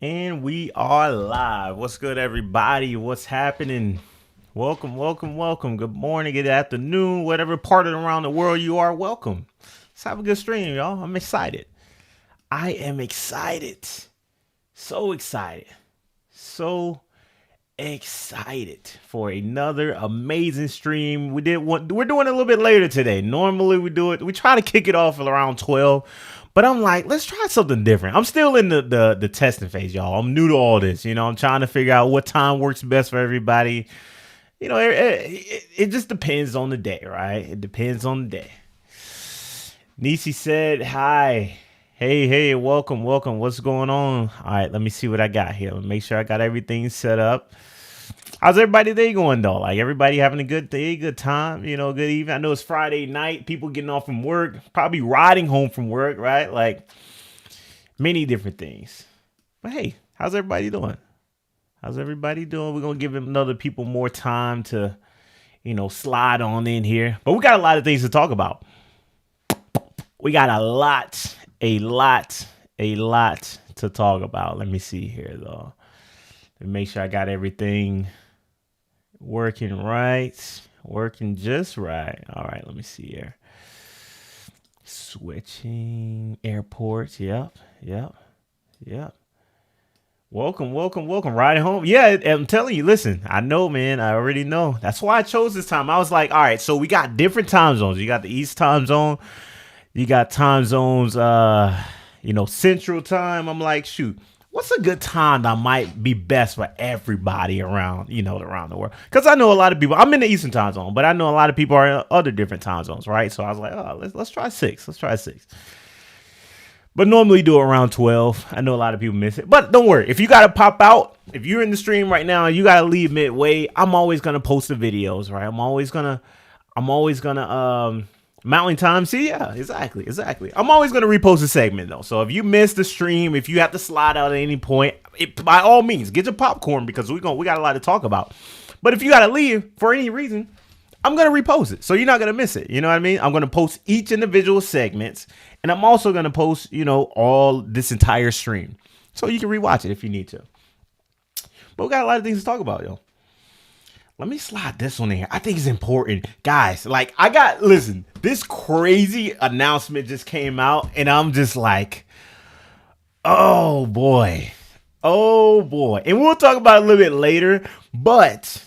And we are live. What's good, everybody? What's happening? Welcome, welcome, welcome. Good morning, good afternoon, whatever part of around the world you are. Welcome. Let's have a good stream, y'all. I'm excited. I am excited. So excited. So excited for another amazing stream. We're doing it a little bit later today. Normally we try to kick it off at around 12. But I'm like, let's try something different. I'm still in the testing phase, y'all. I'm new to all this. I'm trying to figure out what time works best for everybody. It just depends on the day, right? It depends on the day. Nisi said, hi. Hey, welcome. What's going on? All right, let me see what I got here. Let me make sure I got everything set up. How's everybody day going though? Like everybody having a good day, good time, good evening. I know it's Friday night, people getting off from work, probably riding home from work, right? Like many different things. But hey, how's everybody doing? We're gonna give another people more time to, slide on in here. But we got a lot of things to talk about. We got a lot to talk about. Let me see here though. Let me make sure I got everything working just right. All right, let me see here. Switching airports. Yep. Welcome. Riding home. Yeah, I'm telling you, listen, I know, man. I already know. That's why I chose this time. I was like, all right, so we got different time zones. You got the East time zone. You got time zones, Central time. I'm like, shoot. What's a good time that might be best for everybody around the world? Because I know a lot of people. I'm in the Eastern time zone, but I know a lot of people are in other different time zones, right? So I was like, oh, let's try 6. But normally do it around 12. I know a lot of people miss it, but don't worry. If you gotta pop out, if you're in the stream right now, and you gotta leave midway. I'm always gonna post the videos, right? I'm always gonna Mountain time. See, yeah, exactly. I'm always going to repost a segment though. So if you miss the stream, if you have to slide out at any point, by all means, get your popcorn because we got a lot to talk about. But if you got to leave for any reason, I'm going to repost it. So you're not going to miss it. You know what I mean? I'm going to post each individual segments, and I'm also going to post, all this entire stream. So you can rewatch it if you need to. But we got a lot of things to talk about, yo. Let me slide this one in here. I think it's important. Guys, listen, this crazy announcement just came out, and I'm just like, oh boy. And we'll talk about it a little bit later. But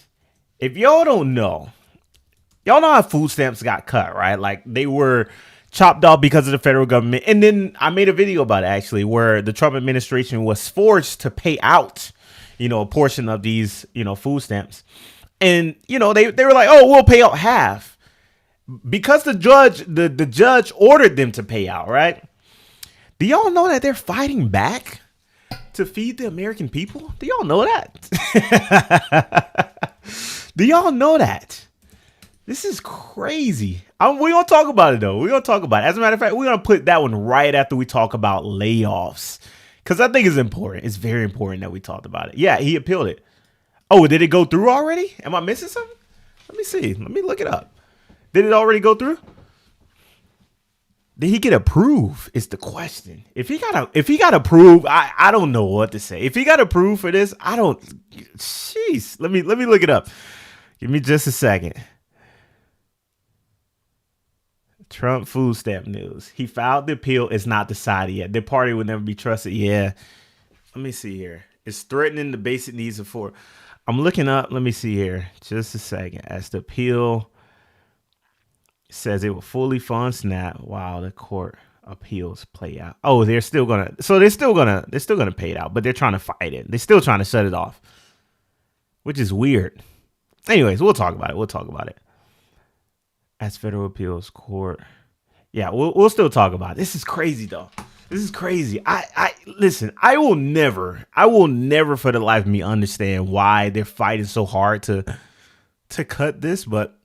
if y'all don't know, y'all know how food stamps got cut, right? Like they were chopped off because of the federal government. And then I made a video about it actually, where the Trump administration was forced to pay out, a portion of these, food stamps. And, they were like, oh, we'll pay out half because the judge ordered them to pay out. Right. Do y'all know that they're fighting back to feed the American people? Do y'all know that? Do y'all know that? This is crazy. We're going to talk about it, though. As a matter of fact, we're going to put that one right after we talk about layoffs, because I think it's important. It's very important that we talked about it. Yeah, he appealed it. Oh, did it go through already? Am I missing something? Let me see. Let me look it up. Did it already go through? Did he get approved? Is the question. If he got approved, I don't know what to say. If he got approved for this, I don't. Jeez. Let me look it up. Give me just a second. Trump food stamp news. He filed the appeal. It's not decided yet. The party will never be trusted. Yeah. Let me see here. It's threatening the basic needs of food. I'm looking up. Let me see here. Just a second. As the appeal says, it will fully fund SNAP while the court appeals play out. Oh, they're still gonna pay it out, but they're trying to fight it. They're still trying to shut it off, which is weird. Anyways, we'll talk about it. As federal appeals court. Yeah, we'll still talk about it. This is crazy though. This is crazy. I listen, I will never for the life of me understand why they're fighting so hard to cut this. But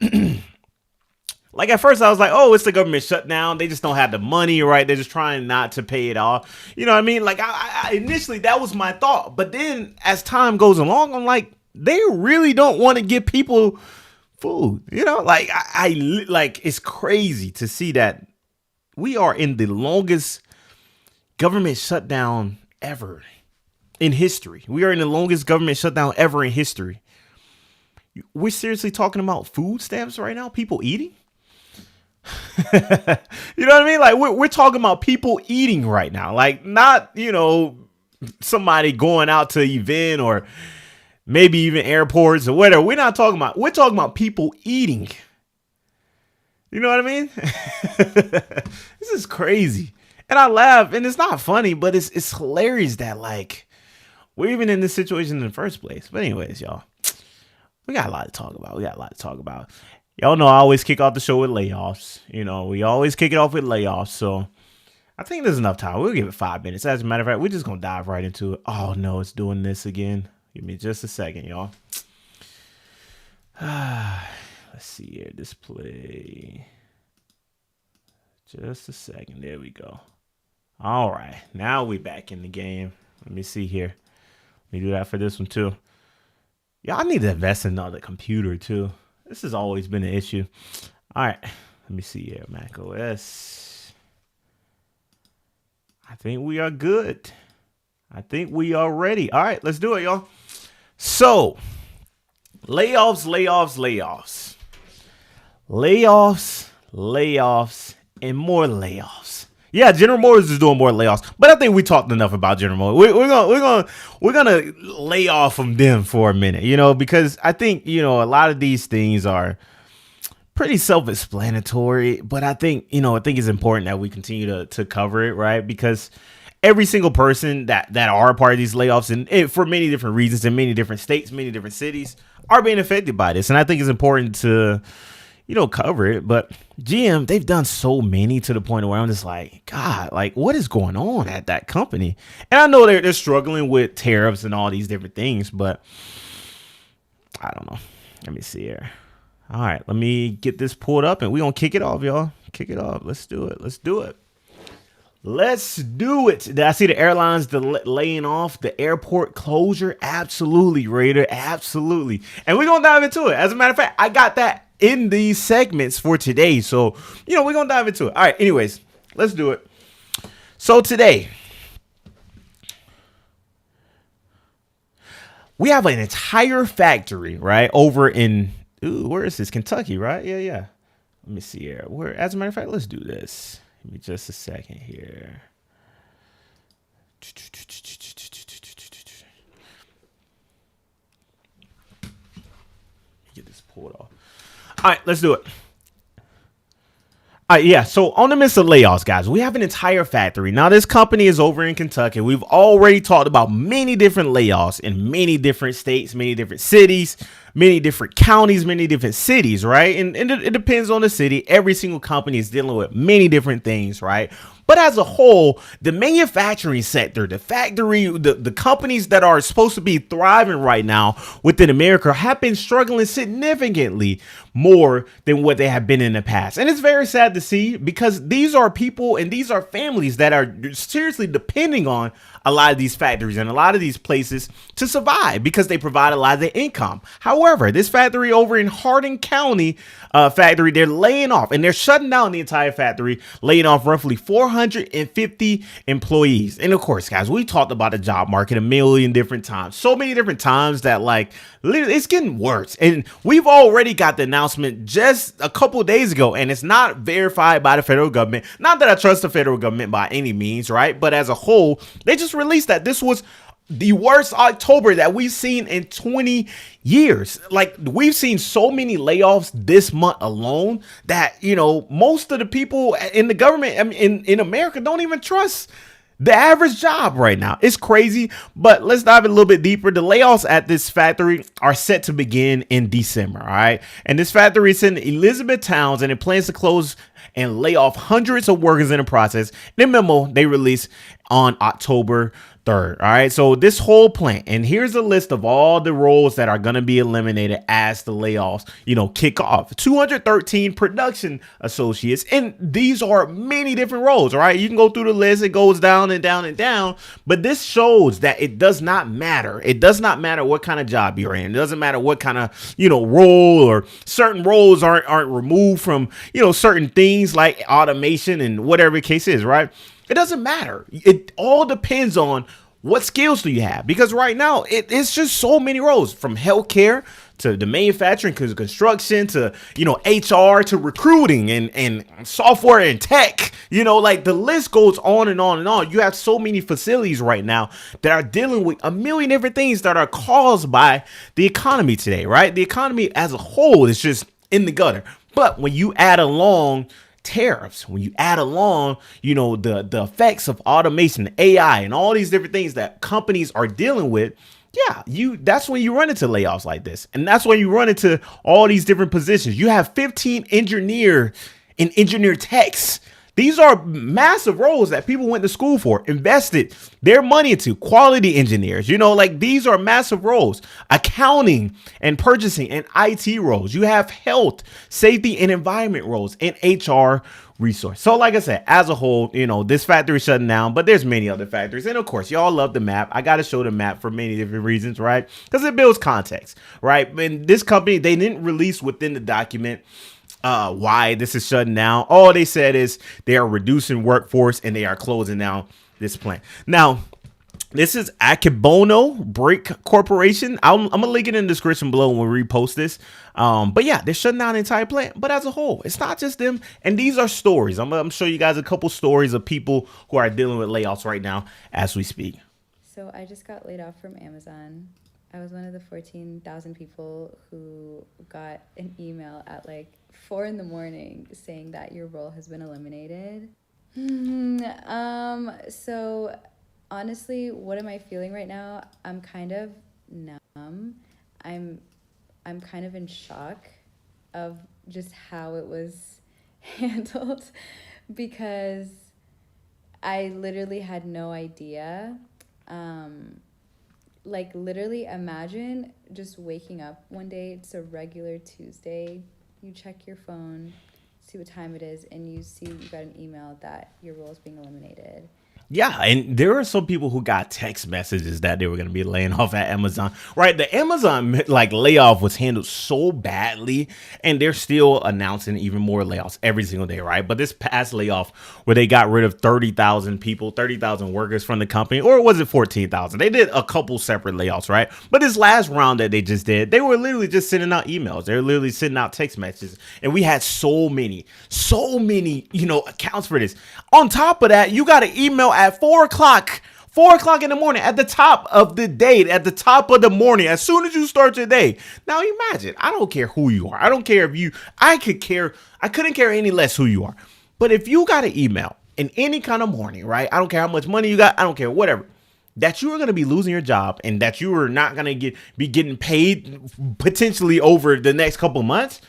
like at first I was like, oh, it's the government shutdown. They just don't have the money, right? They're just trying not to pay it off. You know what I mean? Like I initially that was my thought. But then as time goes along, I'm like, they really don't want to give people food. Like like it's crazy to see that we are in the longest government shutdown ever. in history. We are in the longest government shutdown ever in history. We're seriously talking about food stamps right now? People eating? You know what I mean? Like we're talking about people eating right now. Like not, somebody going out to an event or maybe even airports or whatever. We're talking about people eating. You know what I mean? This is crazy. And I laugh, and it's not funny, but it's hilarious that like we're even in this situation in the first place. But anyways, y'all, we got a lot to talk about. Y'all know I always kick off the show with layoffs. We always kick it off with layoffs. So I think there's enough time. We'll give it 5 minutes. As a matter of fact, we're just going to dive right into it. Oh, no, it's doing this again. Give me just a second, y'all. Let's see here. Display. Just a second. There we go. All right. Now we back in the game. Let me see here. Let me do that for this one, too. Y'all need to invest in another computer, too. This has always been an issue. All right. Let me see here. Mac OS. I think we are good. I think we are ready. All right. Let's do it, y'all. So, layoffs, and more layoffs. Yeah, General Motors is doing more layoffs, but I think we talked enough about General Motors. We're gonna lay off from them for a minute, because I think a lot of these things are pretty self-explanatory. But I think it's important that we continue to cover it, right? Because every single person that are a part of these layoffs, and for many different reasons in many different states, many different cities, are being affected by this, and I think it's important to cover it. But GM, they've done so many to the point where I'm just like, God, like what is going on at that company? And I know they're struggling with tariffs and all these different things, but I don't know. Let me see here. All right, let me get this pulled up and we're going to kick it off, y'all. Kick it off. Let's do it. Did I see the airlines laying off, the airport closure? Absolutely, Raider. Absolutely. And we're going to dive into it. As a matter of fact, I got that in these segments for today. So, we're going to dive into it. All right. Anyways, let's do it. So today, we have an entire factory, right? Over in, where is this? Kentucky, right? Yeah. Let me see here. As a matter of fact, let's do this. Give me just a second here. Get this pulled off. All right, let's do it. Yeah, so on the midst of layoffs, guys, we have an entire factory. Now, this company is over in Kentucky. We've already talked about many different layoffs in many different states, many different cities, many different counties, many different cities, right? And it depends on the city. Every single company is dealing with many different things, right? But as a whole, the manufacturing sector, the factory, the companies that are supposed to be thriving right now within America have been struggling significantly more than what they have been in the past. And it's very sad to see, because these are people and these are families that are seriously depending on a lot of these factories and a lot of these places to survive, because they provide a lot of their income. However, this factory over in Hardin County factory, they're laying off and they're shutting down the entire factory, laying off roughly 450 employees. And of course, guys, we talked about the job market a million different times, so many different times that like it's getting worse. And we've already got the announcement just a couple of days ago, and it's not verified by the federal government. Not that I trust the federal government by any means, right? But as a whole, they just released that this was the worst October that we've seen in 20 years. Like, we've seen so many layoffs this month alone that, most of the people in the government, I mean, in America, don't even trust the average job right now. It's crazy, but let's dive a little bit deeper. The layoffs at this factory are set to begin in December, all right? And this factory is in Elizabeth Towns, and it plans to close and lay off hundreds of workers in the process. The memo they released on October 3rd. All right. So this whole plant, and here's a list of all the roles that are going to be eliminated as the layoffs, kick off. 213 production associates. And these are many different roles. All right. You can go through the list. It goes down and down and down. But this shows that it does not matter. It does not matter what kind of job you're in. It doesn't matter what kind of, role, or certain roles aren't removed from, certain things like automation and whatever the case is. Right. It doesn't matter. It all depends on What skills do you have? Because right now it's just so many roles, from healthcare to the manufacturing, to construction, to HR, to recruiting and software and tech. Like the list goes on and on and on. You have so many facilities right now that are dealing with a million different things that are caused by the economy today, right? The economy as a whole is just in the gutter. But when you add along tariffs, when you add along, the effects of automation, AI, and all these different things that companies are dealing with, yeah, that's when you run into layoffs like this. And that's when you run into all these different positions. You have 15 engineer techs. These are massive roles that people went to school for, invested their money into. Quality engineers, like these are massive roles. Accounting and purchasing and IT roles. You have health, safety, and environment roles, and HR resource. So like I said, as a whole, this factory is shutting down, but there's many other factories. And of course, y'all love the map. I got to show the map for many different reasons, right? Because it builds context, right? And this company, they didn't release within the document why this is shutting down. All they said is they are reducing workforce and they are closing down this plant. Now, this is Akebono Brake Corporation. I'm gonna link it in the description below when we repost this. But yeah, they're shutting down the entire plant. But as a whole, it's not just them. And these are stories. I'm gonna show you guys a couple stories of people who are dealing with layoffs right now as we speak. So I just got laid off from Amazon. I was one of the 14,000 people who got an email at like 4 in the morning saying that your role has been eliminated. So honestly, what am I feeling right now? I'm kind of numb. I'm I'm kind of in shock of just how it was handled because I literally had no idea. Um, like literally imagine just waking up one day, it's a regular Tuesday, you check your phone, see what time it is, and you see you got an email that your role is being eliminated. Yeah, and there are some people who got text messages that they were going to be laying off at Amazon. Right, the Amazon like layoff was handled so badly, and they're still announcing even more layoffs every single day. Right, but this past layoff where they got rid of 30,000 people, 30,000 workers from the company, or was it 14,000? They did a couple separate layoffs, right? But this last round that they just did, they were literally just sending out emails. They were literally sending out text messages, and we had so many, accounts for this. On top of that, you got an email at 4 o'clock. 4 o'clock in the morning, at the top of the day, at the top of the morning, as soon as you start your day. Now imagine, I don't care who you are. I don't care if you, I couldn't care any less who you are. But if you got an email in any kind of morning, right? I don't care how much money you got, I don't care, whatever. That you are going to be losing your job and that you are not going to be getting paid potentially over the next couple months,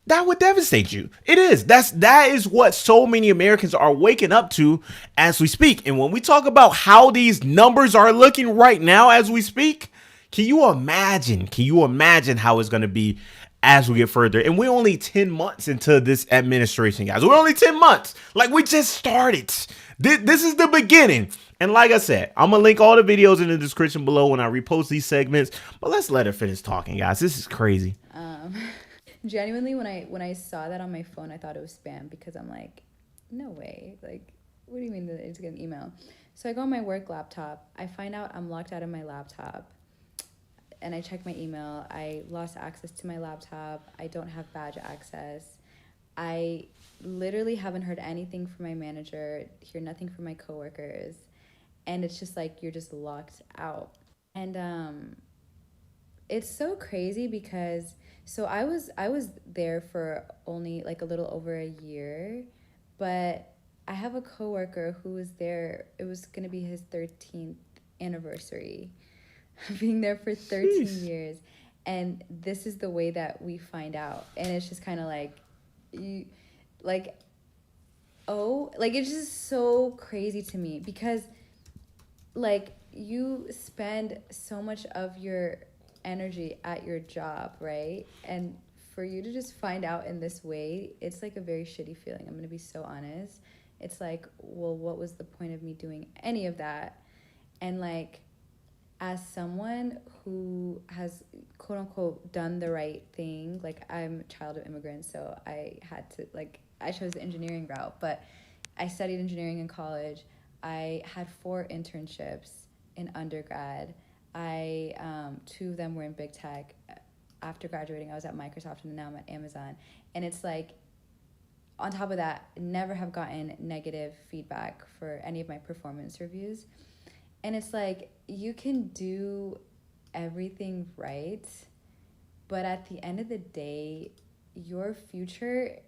that would devastate you. It is. That is what so many Americans are waking up to as we speak. And when we talk about how these numbers are looking right now as we speak, can you imagine? Can you imagine how it's going to be as we get further? And we're only 10 months into this administration, guys. We're only 10 months. Like, we just started. This is the beginning. And like I said, I'm going to link all the videos in the description below when I repost these segments. But let's let her finish talking, guys. This is crazy. Genuinely, when I saw that on my phone, I thought it was spam because I'm like, no way. Like, what do you mean that it's an email? So I go on my work laptop. I find out I'm locked out of my laptop, and I check my email. I lost access to my laptop. I don't have badge access. I literally haven't heard anything from my manager. Hear nothing from my coworkers, and it's just like you're just locked out. And it's so crazy because so I was there for only like a little over a year, but I have a coworker who was there. It was gonna be his 13th anniversary, being there for 13 Jeez. years, and this is the way that we find out, and it's just kind of like, you, like, oh, like it's just so crazy to me because like you spend so much of your energy at your job, right? And for you to just find out in this way, it's like a very shitty feeling. I'm going to be so honest. It's like, well, what was the point of me doing any of that? And like, as someone who has quote unquote done the right thing, like I'm a child of immigrants, so I had to, like, I chose the engineering route, but I studied engineering in college. I had 4 internships. in undergrad. I two of them were in big tech. After graduating, I was at Microsoft, and now I'm at Amazon. And it's like, on top of that, never have gotten negative feedback for any of my performance reviews. And it's like, you can do everything right, but at the end of the day, your future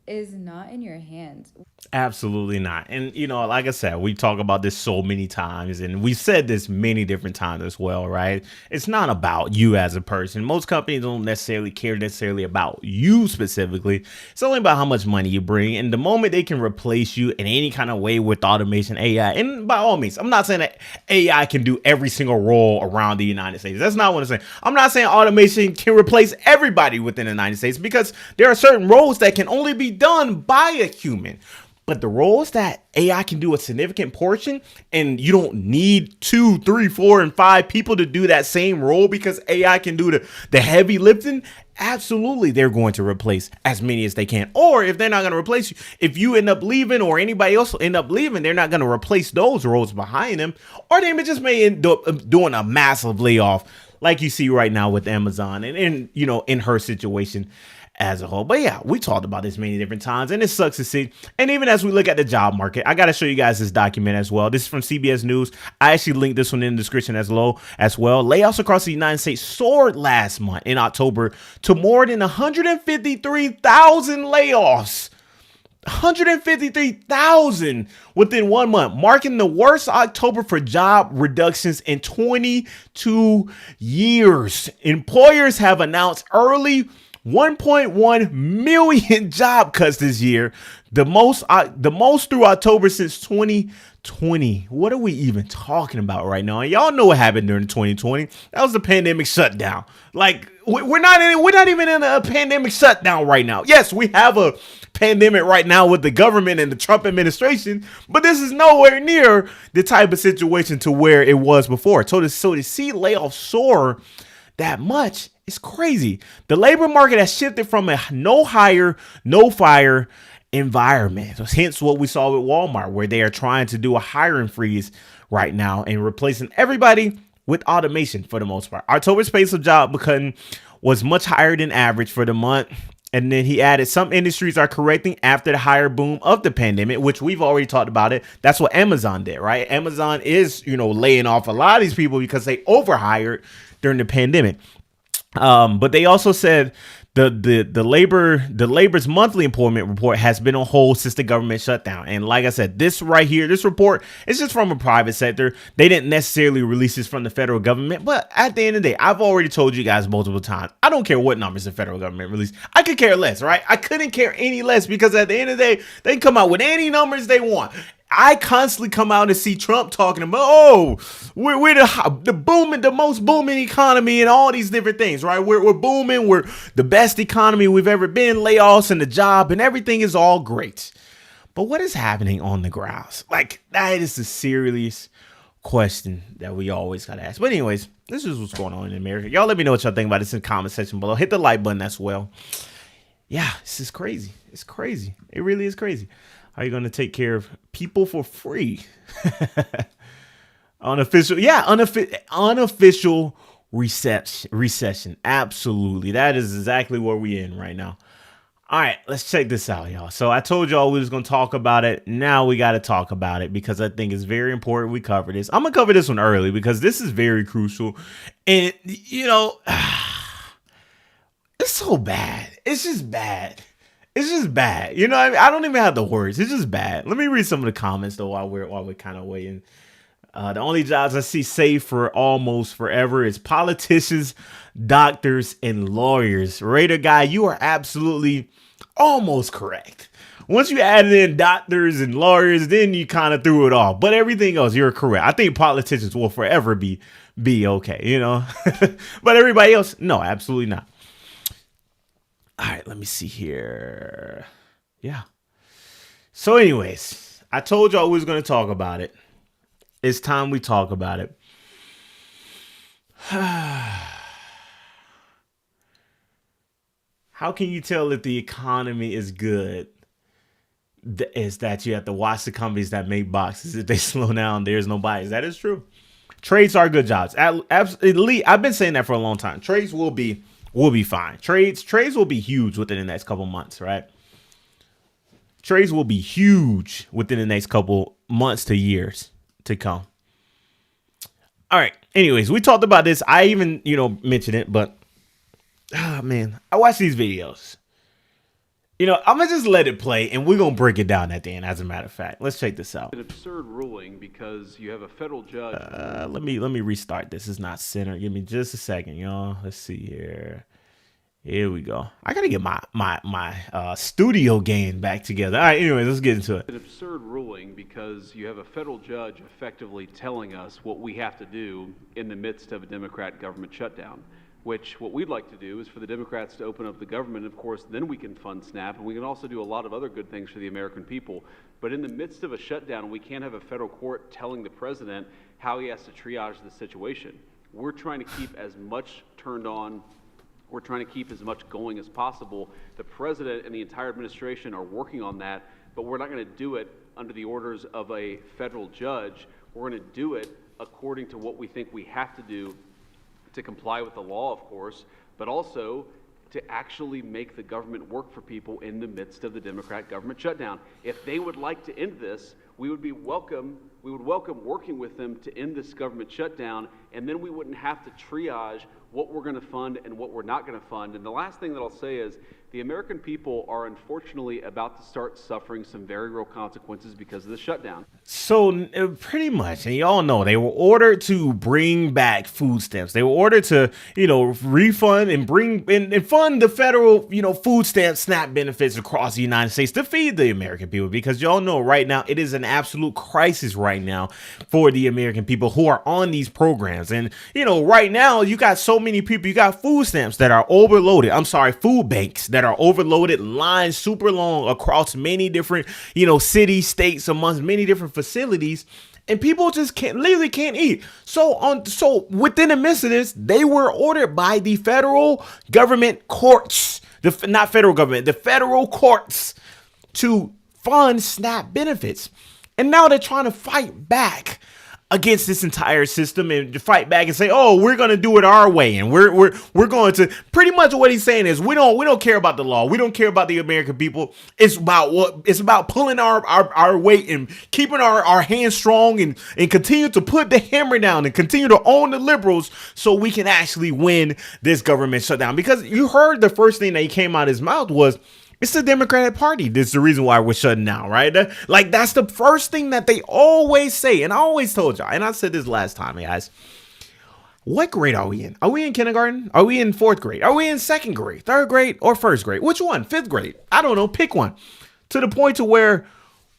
is not in your hands. Absolutely not. And like I said, we talk about this so many times, and we've said this many different times as well, right? It's not about you as a person. Most companies don't necessarily care necessarily about you specifically. It's only about how much money you bring. And the moment they can replace you in any kind of way with automation, AI, and by all means, I'm not saying that AI can do every single role around the United States. That's not what I'm saying. I'm not saying automation can replace everybody within the United States, because there are certain roles that can only be done by a human. But the roles that AI can do a significant portion, and you don't need 2, 3, 4, and 5 people to do that same role because AI can do the heavy lifting, absolutely they're going to replace as many as they can. Or if they're not going to replace you, if you end up leaving or anybody else will end up leaving, they're not going to replace those roles behind them. Or they just may end up doing a massive layoff like you see right now with Amazon and in her situation as a whole. But yeah, we talked about this many different times, and it sucks to see. And even as we look at the job market, I got to show you guys this document as well. This is from CBS News. I actually linked this one in the description as well. Layoffs across the United States soared last month in October to more than 153,000 layoffs. 153,000 within 1 month, marking the worst October for job reductions in 22 years. Employers have announced early 1.1 million job cuts this year, the most through October since 2020. What are we even talking about right now? And y'all know what happened during 2020. That was the pandemic shutdown. Like, we're not even in a pandemic shutdown right now. Yes, we have a pandemic right now with the government and the Trump administration, but this is nowhere near the type of situation to where it was before. So to see layoffs soar that much, it's crazy. The labor market has shifted from a no hire, no fire environment. Hence what we saw with Walmart, where they are trying to do a hiring freeze right now and replacing everybody with automation for the most part. October's pace of job cutting was much higher than average for the month. And then he added, some industries are correcting after the higher boom of the pandemic, which we've already talked about it. That's what Amazon did, right? Amazon is, laying off a lot of these people because they overhired during the pandemic. But they also said the labor's monthly employment report has been on hold since the government shutdown. And like I said, this right here, this report is just from a private sector. They didn't necessarily release this from the federal government. But at the end of the day, I've already told you guys multiple times, I don't care what numbers the federal government released. I could care less, right? I couldn't care any less, because at the end of the day, they can come out with any numbers they want. I constantly come out and see Trump talking about, we're the booming, the most booming economy and all these different things, right? We're booming. We're the best economy we've ever been. Layoffs and the job and everything is all great. But what is happening on the ground? Like, that is the serious question that we always got to ask. But anyways, this is what's going on in America. Y'all let me know what y'all think about this in the comment section below. Hit the like button as well. Yeah, this is crazy. It's crazy. It really is crazy. How are you going to take care of people for free? Unofficial recession. Absolutely. That is exactly where we're in right now. All right, let's check this out, y'all. So I told y'all we was going to talk about it. Now we got to talk about it because I think it's very important we cover this. I'm going to cover this one early because this is very crucial. And, it's so bad. It's just bad. It's just bad. I don't even have the words. It's just bad. Let me read some of the comments though while we're kind of waiting. The only jobs I see safe for almost forever is politicians, doctors, and lawyers. Raider guy, you are absolutely almost correct. Once you added in doctors and lawyers, then you kind of threw it off. But everything else, you're correct. I think politicians will forever be okay, But everybody else, no, absolutely not. All right, let me see here. Yeah. So anyways, I told y'all we was going to talk about it. It's time we talk about it. How can you tell if the economy is good? Is that you have to watch the companies that make boxes. If they slow down, there's no buyers. That is true. Trades are good jobs. Absolutely, I've been saying that for a long time. Trades will be fine. Trades will be huge within the next couple months, right? Trades will be huge within the next couple months to years to come. All right. Anyways, we talked about this. I even, mentioned it, but man, I watch these videos. I'm going to just let it play, and we're going to break it down at the end, as a matter of fact. Let's check this out. An absurd ruling because you have a federal judge. Let me restart this. It's not centered. Give me just a second, y'all. Let's see here. Here we go. I got to get my studio game back together. All right, anyways, let's get into it. An absurd ruling because you have a federal judge effectively telling us what we have to do in the midst of a Democrat government shutdown. Which what we'd like to do is for the Democrats to open up the government. Of course, then we can fund SNAP, and we can also do a lot of other good things for the American people. But in the midst of a shutdown, we can't have a federal court telling the president how he has to triage the situation. We're trying to keep as much turned on. We're trying to keep as much going as possible. The president and the entire administration are working on that, but we're not going to do it under the orders of a federal judge. We're going to do it according to what we think we have to do to comply with the law, of course, but also to actually make the government work for people in the midst of the Democrat government shutdown. If they would like to end this, we would welcome working with them to end this government shutdown, and then we wouldn't have to triage what we're going to fund and what we're not going to fund. And the last thing that I'll say is the American people are unfortunately about to start suffering some very real consequences because of the shutdown. So pretty much, and y'all know, they were ordered to bring back food stamps. They were ordered to, refund and bring and fund the federal, food stamp SNAP benefits across the United States to feed the American people, because y'all know right now it is an absolute crisis right now for the American people who are on these programs. And, right now you got so many people, you got food stamps that are overloaded. I'm sorry, food banks that are overloaded, lines super long across many different, cities, states, amongst many different facilities, and people just literally can't eat. So within the midst of this, they were ordered by the federal government courts, the federal courts, to fund SNAP benefits. And now they're trying to fight back against this entire system and to fight back and say, oh, we're going to do it our way. And we're going to, pretty much what he's saying is we don't care about the law. We don't care about the American people. It's about pulling our weight and keeping our hands strong and continue to put the hammer down and continue to own the liberals so we can actually win this government shutdown. Because you heard the first thing that came out of his mouth was, it's the Democratic Party. This is the reason why we're shutting down, right? That's the first thing that they always say. And I always told y'all, and I said this last time, guys, what grade are we in? Are we in kindergarten? Are we in fourth grade? Are we in second grade, third grade, or first grade? Which one? Fifth grade? I don't know. Pick one. To the point to where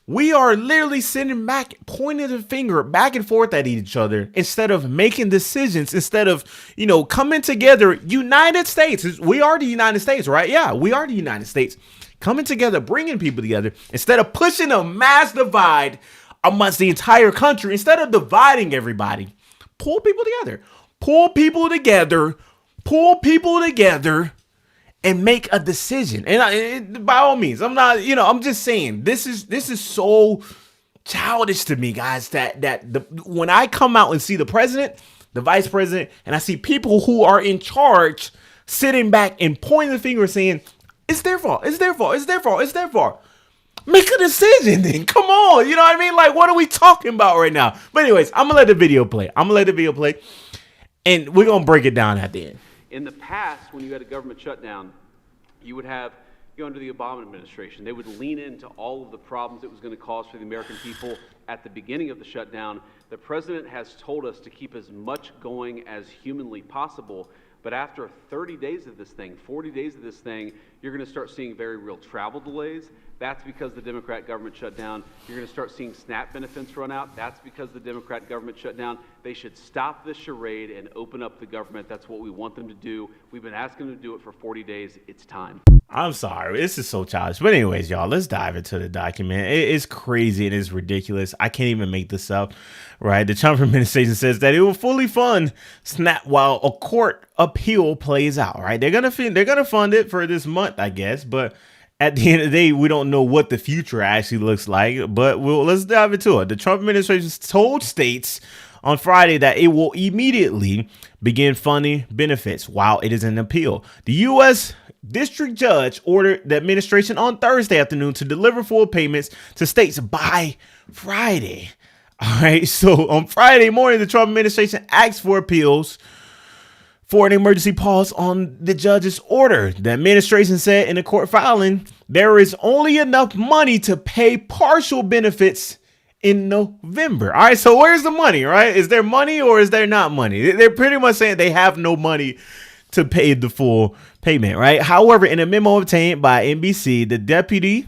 we are literally sitting back, pointing the finger back and forth at each other instead of making decisions, instead of, coming together. United States, we are the United States, right? Yeah, we are the United States. Coming together, bringing people together instead of pushing a mass divide amongst the entire country, instead of dividing everybody. Pull people together, and make a decision. And by all means, I'm not, I'm just saying this is so childish to me, guys, when I come out and see the president, the vice president, and I see people who are in charge sitting back and pointing the finger saying, it's their fault. Make a decision then. Come on. You know what I mean? Like, what are we talking about right now? But anyways, I'm going to let the video play. And we're going to break it down at the end. In the past, when you had a government shutdown, you would have, under the Obama administration, they would lean into all of the problems it was going to cause for the American people at the beginning of the shutdown. The president has told us to keep as much going as humanly possible. But after 30 days of this thing, 40 days of this thing, you're going to start seeing very real travel delays. That's because the Democrat government shut down. You're going to start seeing SNAP benefits run out. That's because the Democrat government shut down. They should stop this charade and open up the government. That's what we want them to do. We've been asking them to do it for 40 days. It's time. I'm sorry. This is so childish. But anyways, y'all, let's dive into the document. It's crazy. It is ridiculous. I can't even make this up, right? The Trump administration says that it will fully fund SNAP while a court appeal plays out, right? They're going to fund it for this month, I guess. But at the end of the day, we don't know what the future actually looks like. But let's dive into it. The Trump administration told states on Friday that it will immediately begin funding benefits while it is in appeal. The U.S. District Judge ordered the administration on Thursday afternoon to deliver full payments to states by Friday. All right, so on Friday morning, the Trump administration asked for appeals for an emergency pause on the judge's order. The administration said in a court filing, there is only enough money to pay partial benefits in November. All right, so where's the money, right? Is there money or is there not money? They're pretty much saying they have no money to pay the full payment, right? However, in a memo obtained by NBC, the deputy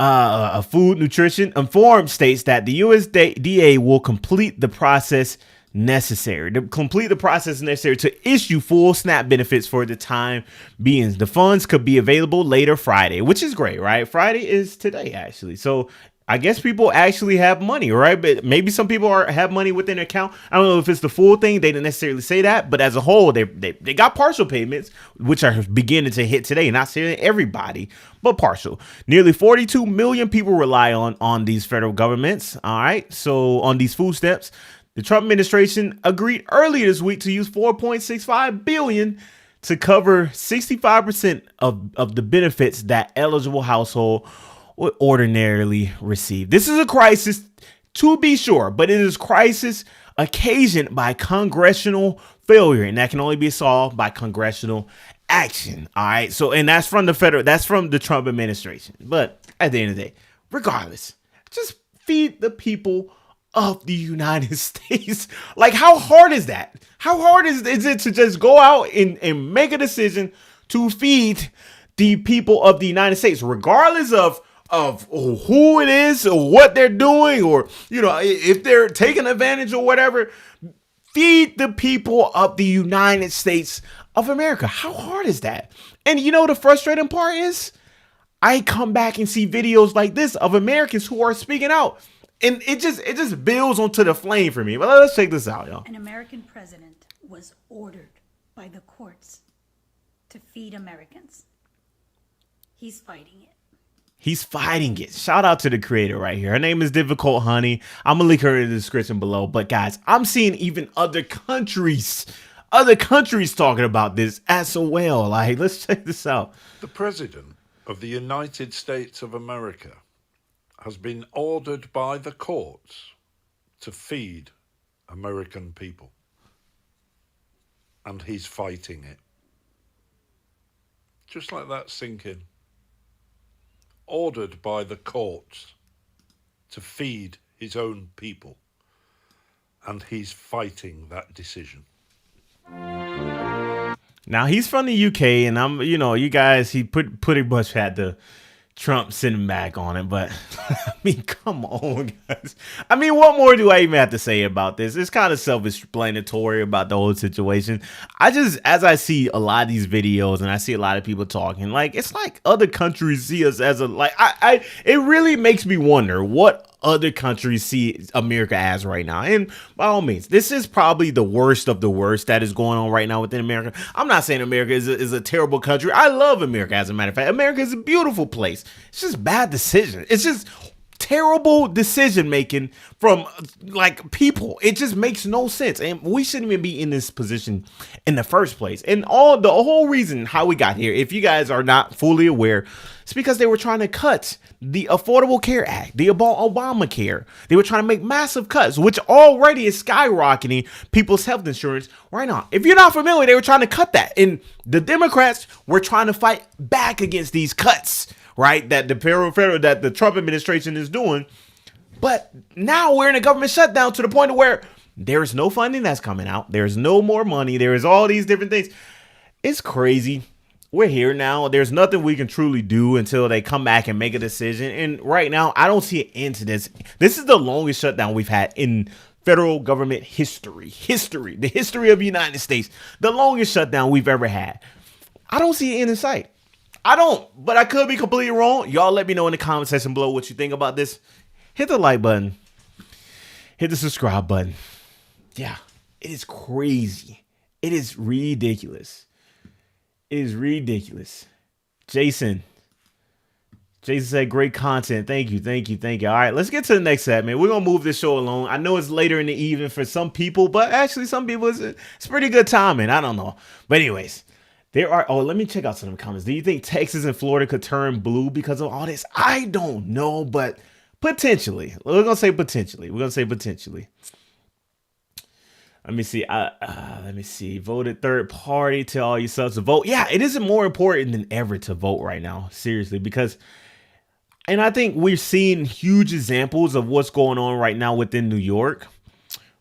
of Food Nutrition informed states that the USDA will complete the process necessary to issue full SNAP benefits for the time being. The funds could be available later Friday, which is great, right? Friday is today, actually. So I guess people actually have money, right? But maybe some people have money within their account. I don't know if it's the full thing. They didn't necessarily say that, but as a whole, they got partial payments, which are beginning to hit today. Not saying everybody, but partial. Nearly 42 million people rely on these federal governments. All right, so on these food stamps, the Trump administration agreed earlier this week to use $4.65 billion to cover 65% of the benefits that eligible household would ordinarily receive. This is a crisis, to be sure, but it is a crisis occasioned by congressional failure, and that can only be solved by congressional action. All right. So, and that's from the Trump administration. But at the end of the day, regardless, just feed the people of the United States. Like, how hard is that? How hard is it to just go out and make a decision to feed the people of the United States, regardless of who it is or what they're doing, or, you know, if they're taking advantage or whatever? Feed the people of the United States of America. How hard is that? And you know, the frustrating part is I come back and see videos like this of Americans who are speaking out, and it just builds onto the flame for me. But let's check this out, y'all. An American president was ordered by the courts to feed Americans. He's fighting it. He's fighting it. Shout out to the creator right here. Her name is Difficult Honey. I'm gonna link her in the description below. But guys, I'm seeing even other countries talking about this as well. Like, let's check this out. The President of the United States of America has been ordered by the courts to feed American people. And he's fighting it. Just like that, sink in. Ordered by the courts to feed his own people, and he's fighting that decision. Now, he's from the UK, and you guys, he pretty much had the Trump sitting back on it, but I mean, come on, guys. I mean, what more do I even have to say about this? It's kind of self-explanatory about the whole situation. As I see a lot of these videos and I see a lot of people talking, like, it's like other countries see us as it really makes me wonder what other countries see America as right now. And by all means, this is probably the worst of the worst that is going on right now within America. I'm not saying America is a terrible country. I love America. As a matter of fact, America is a beautiful place. It's just bad decisions. It's just terrible decision making from like people. It just makes no sense, and we shouldn't even be in this position in the first place. And the whole reason how we got here, if you guys are not fully aware, it's because they were trying to cut the Affordable Care Act, the Obamacare. They were trying to make massive cuts, which already is skyrocketing people's health insurance right now. If you're not familiar, they were trying to cut that, and the Democrats were trying to fight back against these cuts, right? That the Trump administration is doing. But now we're in a government shutdown to the point where there is no funding that's coming out. There's no more money. There is all these different things. It's crazy. We're here now. There's nothing we can truly do until they come back and make a decision. And right now, I don't see an end to this. This is the longest shutdown we've had in federal government history. The history of the United States. The longest shutdown we've ever had. I don't see an end in sight. I don't, but I could be completely wrong. Y'all let me know in the comment section below what you think about this. Hit the like button. Hit the subscribe button. Yeah, it is crazy. It is ridiculous. It is ridiculous. Jason, Jason said, great content. Thank you, thank you, thank you. All right, let's get to the next segment. We're going to move this show along. I know it's later in the evening for some people, but actually some people, it's pretty good timing. I don't know. But anyways, let me check out some of the comments. Do you think Texas and Florida could turn blue because of all this? I don't know, but potentially. We're going to say potentially. Let me see. Let me see. Voted third party. Tell all you subs to vote. Yeah, it isn't more important than ever to vote right now. Seriously, because... And I think we're seeing huge examples of what's going on right now within New York.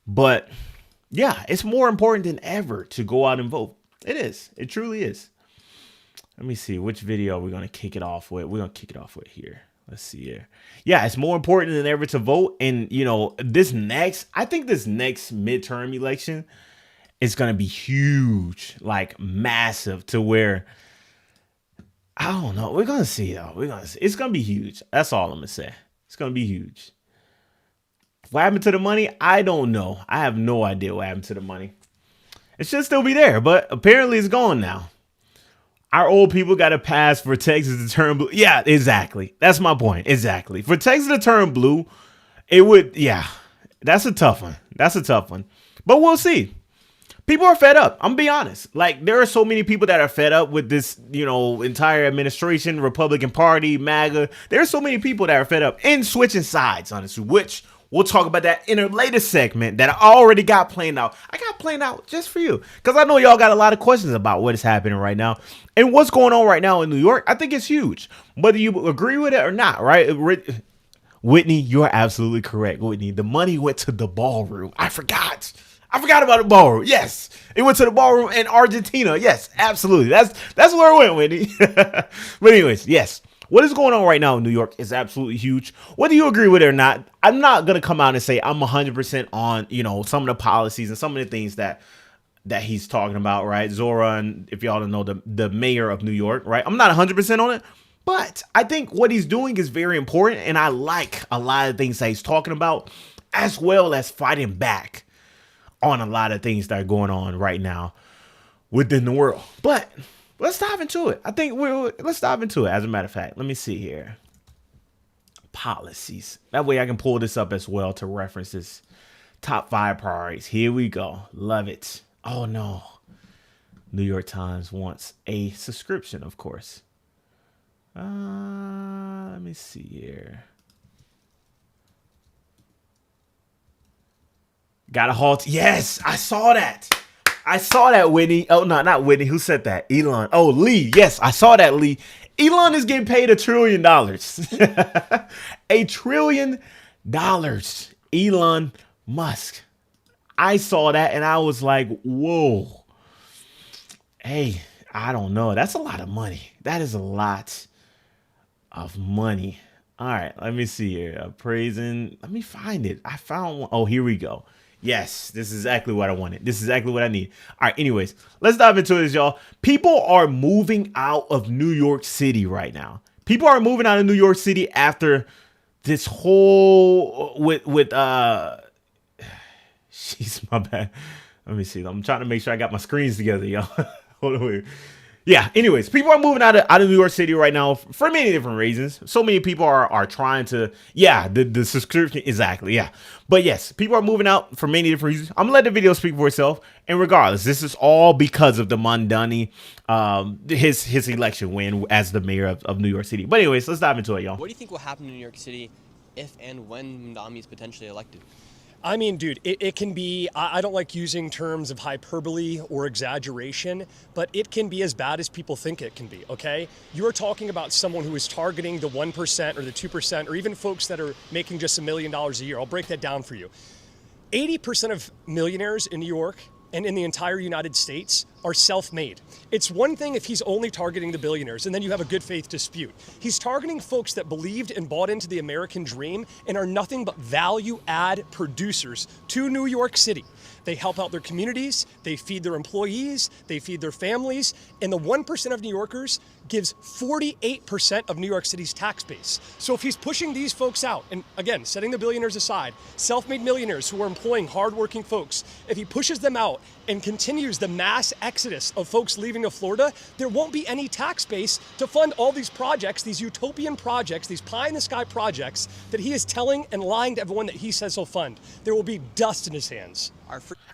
But yeah, it's more important than ever to go out and vote. It is. It truly is. Let me see which video we're going to kick it off with. We're going to kick it off with here. Let's see here. Yeah, it's more important than ever to vote. And, you know, I think this next midterm election is going to be huge, like massive, to where... I don't know. We're going to see, though. It's going to be huge. That's all I'm going to say. It's going to be huge. What happened to the money? I don't know. I have no idea what happened to the money. It should still be there, but apparently it's gone now. Our old people got to pass for Texas to turn blue. Yeah, exactly. That's my point. Exactly. For Texas to turn blue, it would, yeah. That's a tough one. But we'll see. People are fed up. I'm gonna be honest. Like, there are so many people that are fed up with this, you know, entire administration, Republican Party, MAGA. There are so many people that are fed up and switching sides, honestly, which we'll talk about that in a later segment that I already got planned out. I got planned out just for you because I know y'all got a lot of questions about what is happening right now and what's going on right now in New York. I think it's huge, whether you agree with it or not, right? Whitney, you are absolutely correct, Whitney. The money went to the ballroom. I forgot about the ballroom. Yes, it went to the ballroom in Argentina. Yes, absolutely. That's where it went, Whitney. But anyways, yes. What is going on right now in New York is absolutely huge. Whether you agree with it or not, I'm not going to come out and say I'm 100% on, you know, some of the policies and some of the things that he's talking about, right? Zora, and if y'all don't know, the mayor of New York, right? I'm not 100% on it, but I think what he's doing is very important, and I like a lot of things that he's talking about, as well as fighting back on a lot of things that are going on right now within the world. But let's dive into it. Let's dive into it. As a matter of fact, let me see here. Policies. That way I can pull this up as well to reference this top 5 priorities. Here we go. Love it. Oh no. New York Times wants a subscription, of course. Let me see here. Got a halt. Yes, I saw that. Whitney. Oh, no, not Whitney. Who said that? Elon. Oh, Lee. Yes, I saw that, Lee. Elon is getting paid $1 trillion. $1 trillion. Elon Musk. I saw that and I was like, whoa. Hey, I don't know. That's a lot of money. That is a lot of money. All right, let me see here. Praising. Let me find it. I found one. Oh, here we go. Yes, this is exactly what I wanted. This is exactly what I need. All right, anyways, let's dive into this, y'all. People are moving out of New York City right now. People are moving out of New York City after this whole jeez, my bad. Let me see. I'm trying to make sure I got my screens together, y'all. Hold on here. Yeah, anyways, people are moving out of New York City right now for many different reasons. So many people are trying to, the subscription, exactly, yeah. But yes, people are moving out for many different reasons. I'm going to let the video speak for itself. And regardless, this is all because of the Mondani, his election win as the mayor of New York City. But anyways, let's dive into it, y'all. What do you think will happen in New York City if and when Mondani is potentially elected? I mean, dude, it can be, I don't like using terms of hyperbole or exaggeration, but it can be as bad as people think it can be, okay? You're talking about someone who is targeting the 1% or the 2%, or even folks that are making just $1 million a year. I'll break that down for you. 80% of millionaires in New York and in the entire United States are self-made. It's one thing if he's only targeting the billionaires and then you have a good faith dispute. He's targeting folks that believed and bought into the American dream and are nothing but value add producers to New York City. They help out their communities, they feed their employees, they feed their families, and the 1% of New Yorkers gives 48% of New York City's tax base. So if he's pushing these folks out, and again, setting the billionaires aside, self-made millionaires who are employing hardworking folks, if he pushes them out out and continues the mass exodus of folks leaving of Florida, there won't be any tax base to fund all these projects, these utopian projects, these pie-in-the-sky projects that he is telling and lying to everyone that he says he'll fund. There will be dust in his hands.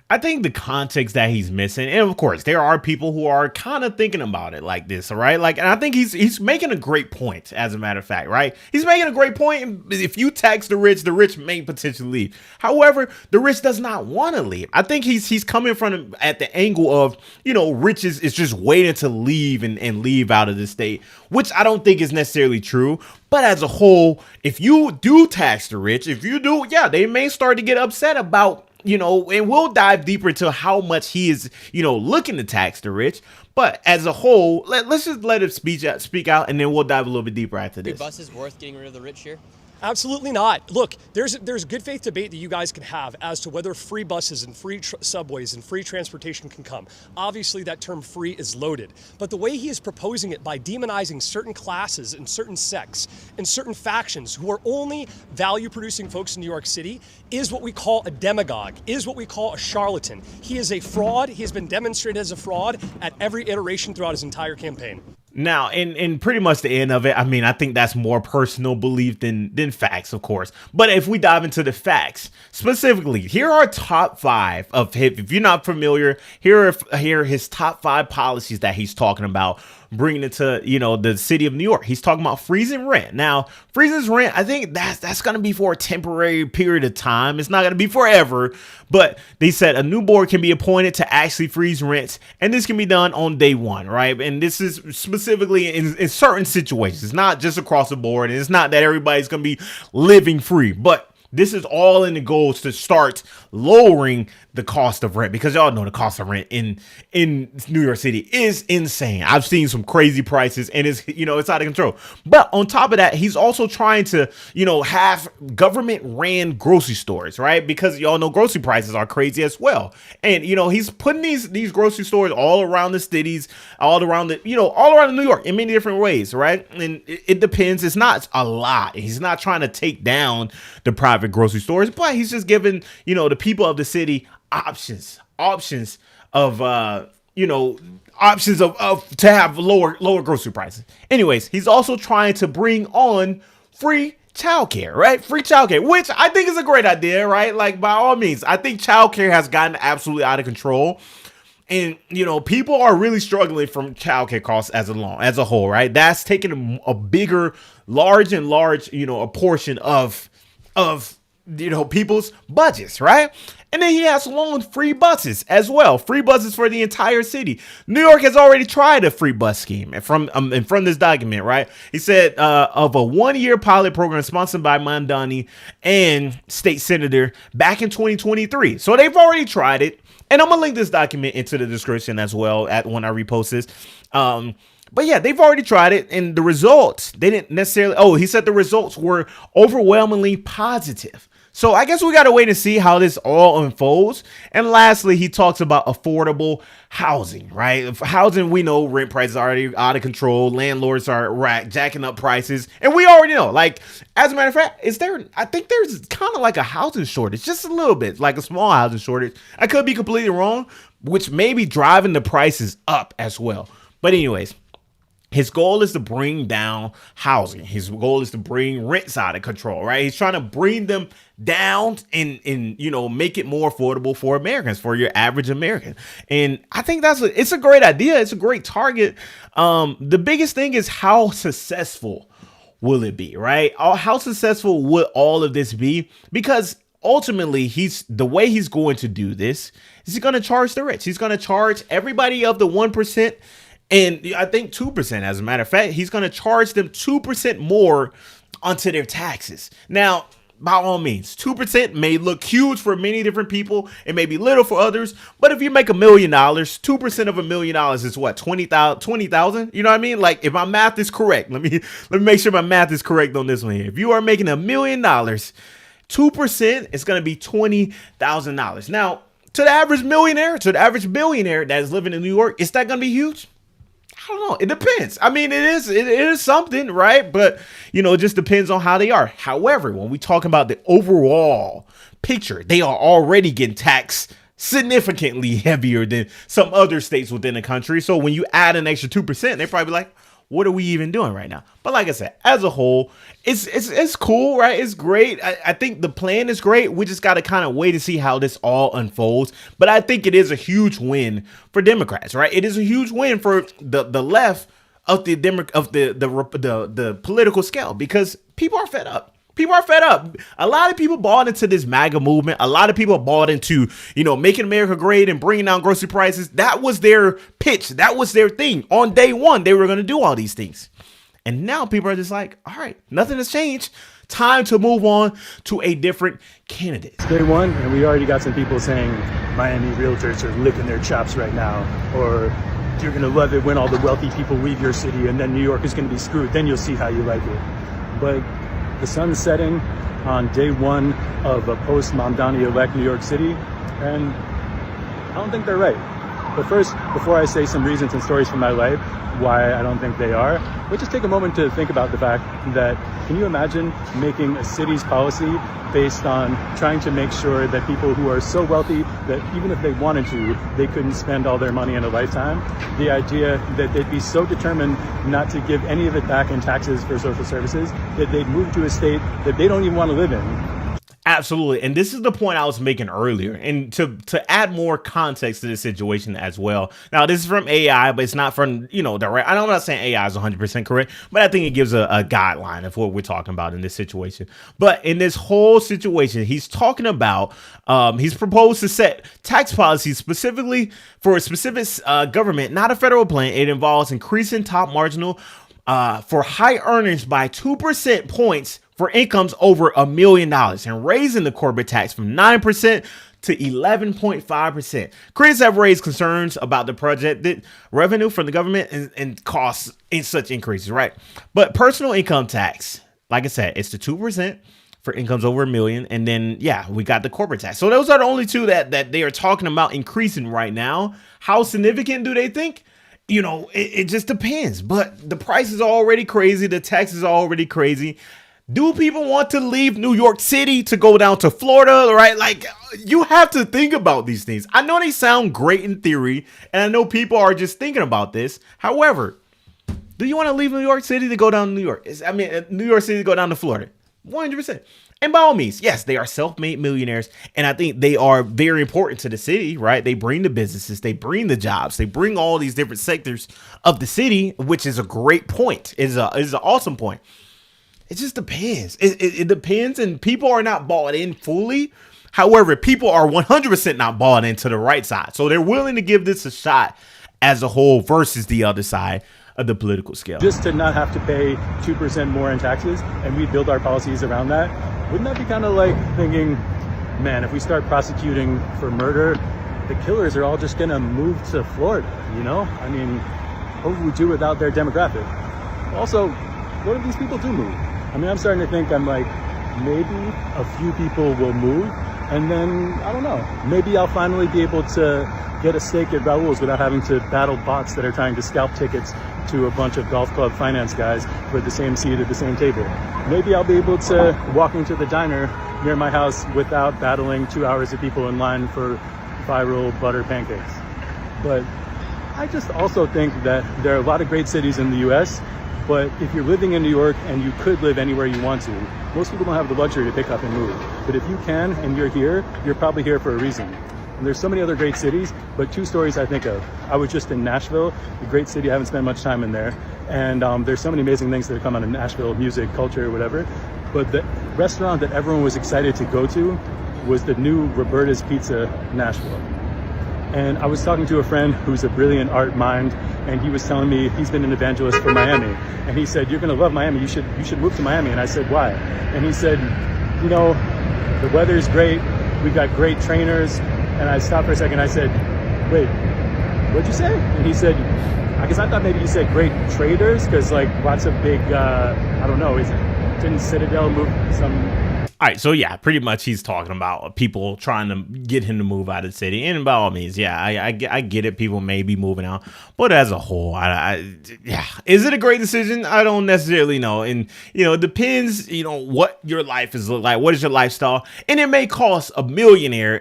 I think the context that he's missing, and of course, there are people who are kind of thinking about it like this, all right? Like, and I think he's making a great point, as a matter of fact, right? He's making a great point. If you tax the rich may potentially leave. However, the rich does not want to leave. I think he's coming from at the angle of, rich is just waiting to leave and leave out of the state, which I don't think is necessarily true. But as a whole, if you do tax the rich, they may start to get upset about, and we'll dive deeper into how much he is, looking to tax the rich. But as a whole, let's just let him speak out, and then we'll dive a little bit deeper after this. Free bus is worth getting rid of the rich here? Absolutely not. Look, there's good faith debate that you guys can have as to whether free buses and free subways and free transportation can come. Obviously, that term free is loaded. But the way he is proposing it by demonizing certain classes and certain sects and certain factions who are only value-producing folks in New York City is what we call a demagogue, is what we call a charlatan. He is a fraud. He has been demonstrated as a fraud at every iteration throughout his entire campaign. Now, in pretty much the end of it, I mean, I think that's more personal belief than facts, of course. But if we dive into the facts, specifically, here are top 5 of his. If you're not familiar, here are his top 5 policies that he's talking about, bringing it to, the city of New York. He's talking about freezing rent. Now, freezing rent, I think that's going to be for a temporary period of time. It's not going to be forever. But they said a new board can be appointed to actually freeze rents, and this can be done on day 1, right? And this is specifically in certain situations. It's not just across the board, and it's not that everybody's going to be living free, but this is all in the goals to start lowering the cost of rent, because y'all know the cost of rent in New York City is insane. I've seen some crazy prices, and it's out of control. But on top of that, he's also trying to have government ran grocery stores, right? Because y'all know grocery prices are crazy as well. And he's putting these grocery stores all around the cities, all around New York in many different ways, right? And it depends. It's not a lot. He's not trying to take down the private grocery stores, but he's just giving the people of the city options of to have lower grocery prices. Anyways, he's also trying to bring on free childcare, right? Free childcare, which I think is a great idea, right? Like, by all means, I think childcare has gotten absolutely out of control. And, people are really struggling from childcare costs as a whole, right? That's taking a large, a portion of people's budgets, right? And then he has loan free buses as well. Free buses for the entire city. New York has already tried a free bus scheme from this document, right? He said of a 1-year pilot program sponsored by Mandani and state senator back in 2023. So they've already tried it. And I'm going to link this document into the description as well when I repost this. But yeah, they've already tried it, and the results, they didn't necessarily, he said the results were overwhelmingly positive. So I guess we got to wait and see how this all unfolds. And lastly, he talks about affordable housing, right? Housing, we know rent prices are already out of control. Landlords are jacking up prices. And we already know, like, as a matter of fact, I think there's kind of like a housing shortage, just a little bit, like a small housing shortage. I could be completely wrong, which may be driving the prices up as well. But anyways, his goal is to bring down housing. His goal is to bring rents out of control, right? He's trying to bring them down and make it more affordable for Americans, for your average American. And I think it's a great idea. It's a great target. The biggest thing is how successful will it be, right? How successful will all of this be? Because ultimately, the way he's going to do this is he's going to charge the rich. He's going to charge everybody of the 1%. And I think 2%, as a matter of fact, he's going to charge them 2% more onto their taxes. Now, by all means, 2% may look huge for many different people. It may be little for others. But if you make $1 million, 2% of $1 million is what? 20,000? You know what I mean? Like, if my math is correct, let me make sure my math is correct on this one here. If you are making $1 million, 2% is going to be $20,000. Now, to the average millionaire, to the average billionaire that is living in New York, is that going to be huge? I don't know. It depends. I mean, it is something, right? But, it just depends on how they are. However, when we talk about the overall picture, they are already getting taxed significantly heavier than some other states within the country. So when you add an extra 2%, they probably like, what are we even doing right now? But like I said, as a whole, it's cool, right? It's great. I think the plan is great. We just got to kind of wait to see how this all unfolds. But I think it is a huge win for Democrats, right? It is a huge win for the left of the political scale, because people are fed up. People are fed up. A lot of people bought into this MAGA movement. A lot of people bought into, making America great and bringing down grocery prices. That was their pitch. That was their thing. On day one, they were going to do all these things. And now people are just like, all right, nothing has changed. Time to move on to a different candidate. It's day one, and we already got some people saying Miami realtors are licking their chops right now, or you're going to love it when all the wealthy people leave your city and then New York is going to be screwed. Then you'll see how you like it. But the sun's setting on day one of a post-Mamdani-elect New York City, and I don't think they're right. But first, before I say some reasons and stories from my life why I don't think they are, let's just take a moment to think about the fact that, can you imagine making a city's policy based on trying to make sure that people who are so wealthy that even if they wanted to, they couldn't spend all their money in a lifetime? The idea that they'd be so determined not to give any of it back in taxes for social services that they'd move to a state that they don't even want to live in. Absolutely. And this is the point I was making earlier. And to add more context to this situation as well. Now, this is from AI, but it's not from, direct. I'm not saying AI is 100% correct, but I think it gives a guideline of what we're talking about in this situation. But in this whole situation, he's talking about, he's proposed to set tax policies specifically for a specific government, not a federal plan. It involves increasing top marginal for high earners by 2% points for incomes over $1 million and raising the corporate tax from 9% to 11.5%. Critics have raised concerns about the projected revenue from the government and costs in such increases, right? But personal income tax, like I said, it's the 2% for incomes over $1 million. And then, we got the corporate tax. So those are the only two that they are talking about increasing right now. How significant do they think? It just depends. But the price is already crazy. The tax is already crazy. Do people want to leave New York City to go down to Florida, right? Like, you have to think about these things. I know they sound great in theory, and I know people are just thinking about this. However, do you want to leave New York City to go down to New York? New York City to go down to Florida? 100%. And by all means, yes, they are self-made millionaires, and I think they are very important to the city, right? They bring the businesses, they bring the jobs, they bring all these different sectors of the city, which is a great point. It's an awesome point. It just depends. It depends, and people are not bought in fully. However, people are 100% not bought into the right side. So they're willing to give this a shot as a whole versus the other side of the political scale. Just to not have to pay 2% more in taxes, and we build our policies around that, wouldn't that be kind of like thinking, man, if we start prosecuting for murder, the killers are all just going to move to Florida, I mean, what would we do without their demographic? Also, what if these people do move? I mean, I'm starting to think maybe a few people will move, and then, I don't know, maybe I'll finally be able to get a steak at Raoul's without having to battle bots that are trying to scalp tickets to a bunch of golf club finance guys for the same seat at the same table. Maybe I'll be able to walk into the diner near my house without battling 2 hours of people in line for viral butter pancakes. But I just also think that there are a lot of great cities in the US, but if you're living in New York and you could live anywhere you want to, most people don't have the luxury to pick up and move. But if you can and you're here, you're probably here for a reason. And there's so many other great cities, but two stories I think of. I was just in Nashville, a great city. I haven't spent much time in there. And there's so many amazing things that come out of Nashville, music, culture, whatever. But the restaurant that everyone was excited to go to was the new Roberta's Pizza Nashville. And I was talking to a friend who's a brilliant art mind, and he was telling me he's been an evangelist for Miami. And he said, you're going to love Miami. You should move to Miami. And I said, why? And he said, the weather's great. We've got great trainers. And I stopped for a second. I said, wait, what'd you say? And he said, I guess I thought maybe you said great traders, because lots of big, I don't know, didn't Citadel move some... All right, so yeah, pretty much he's talking about people trying to get him to move out of the city, and by all means, yeah, I get it. People may be moving out, but as a whole, yeah, is it a great decision? I don't necessarily know, and it depends, what your life is like, what is your lifestyle, and it may cost a millionaire,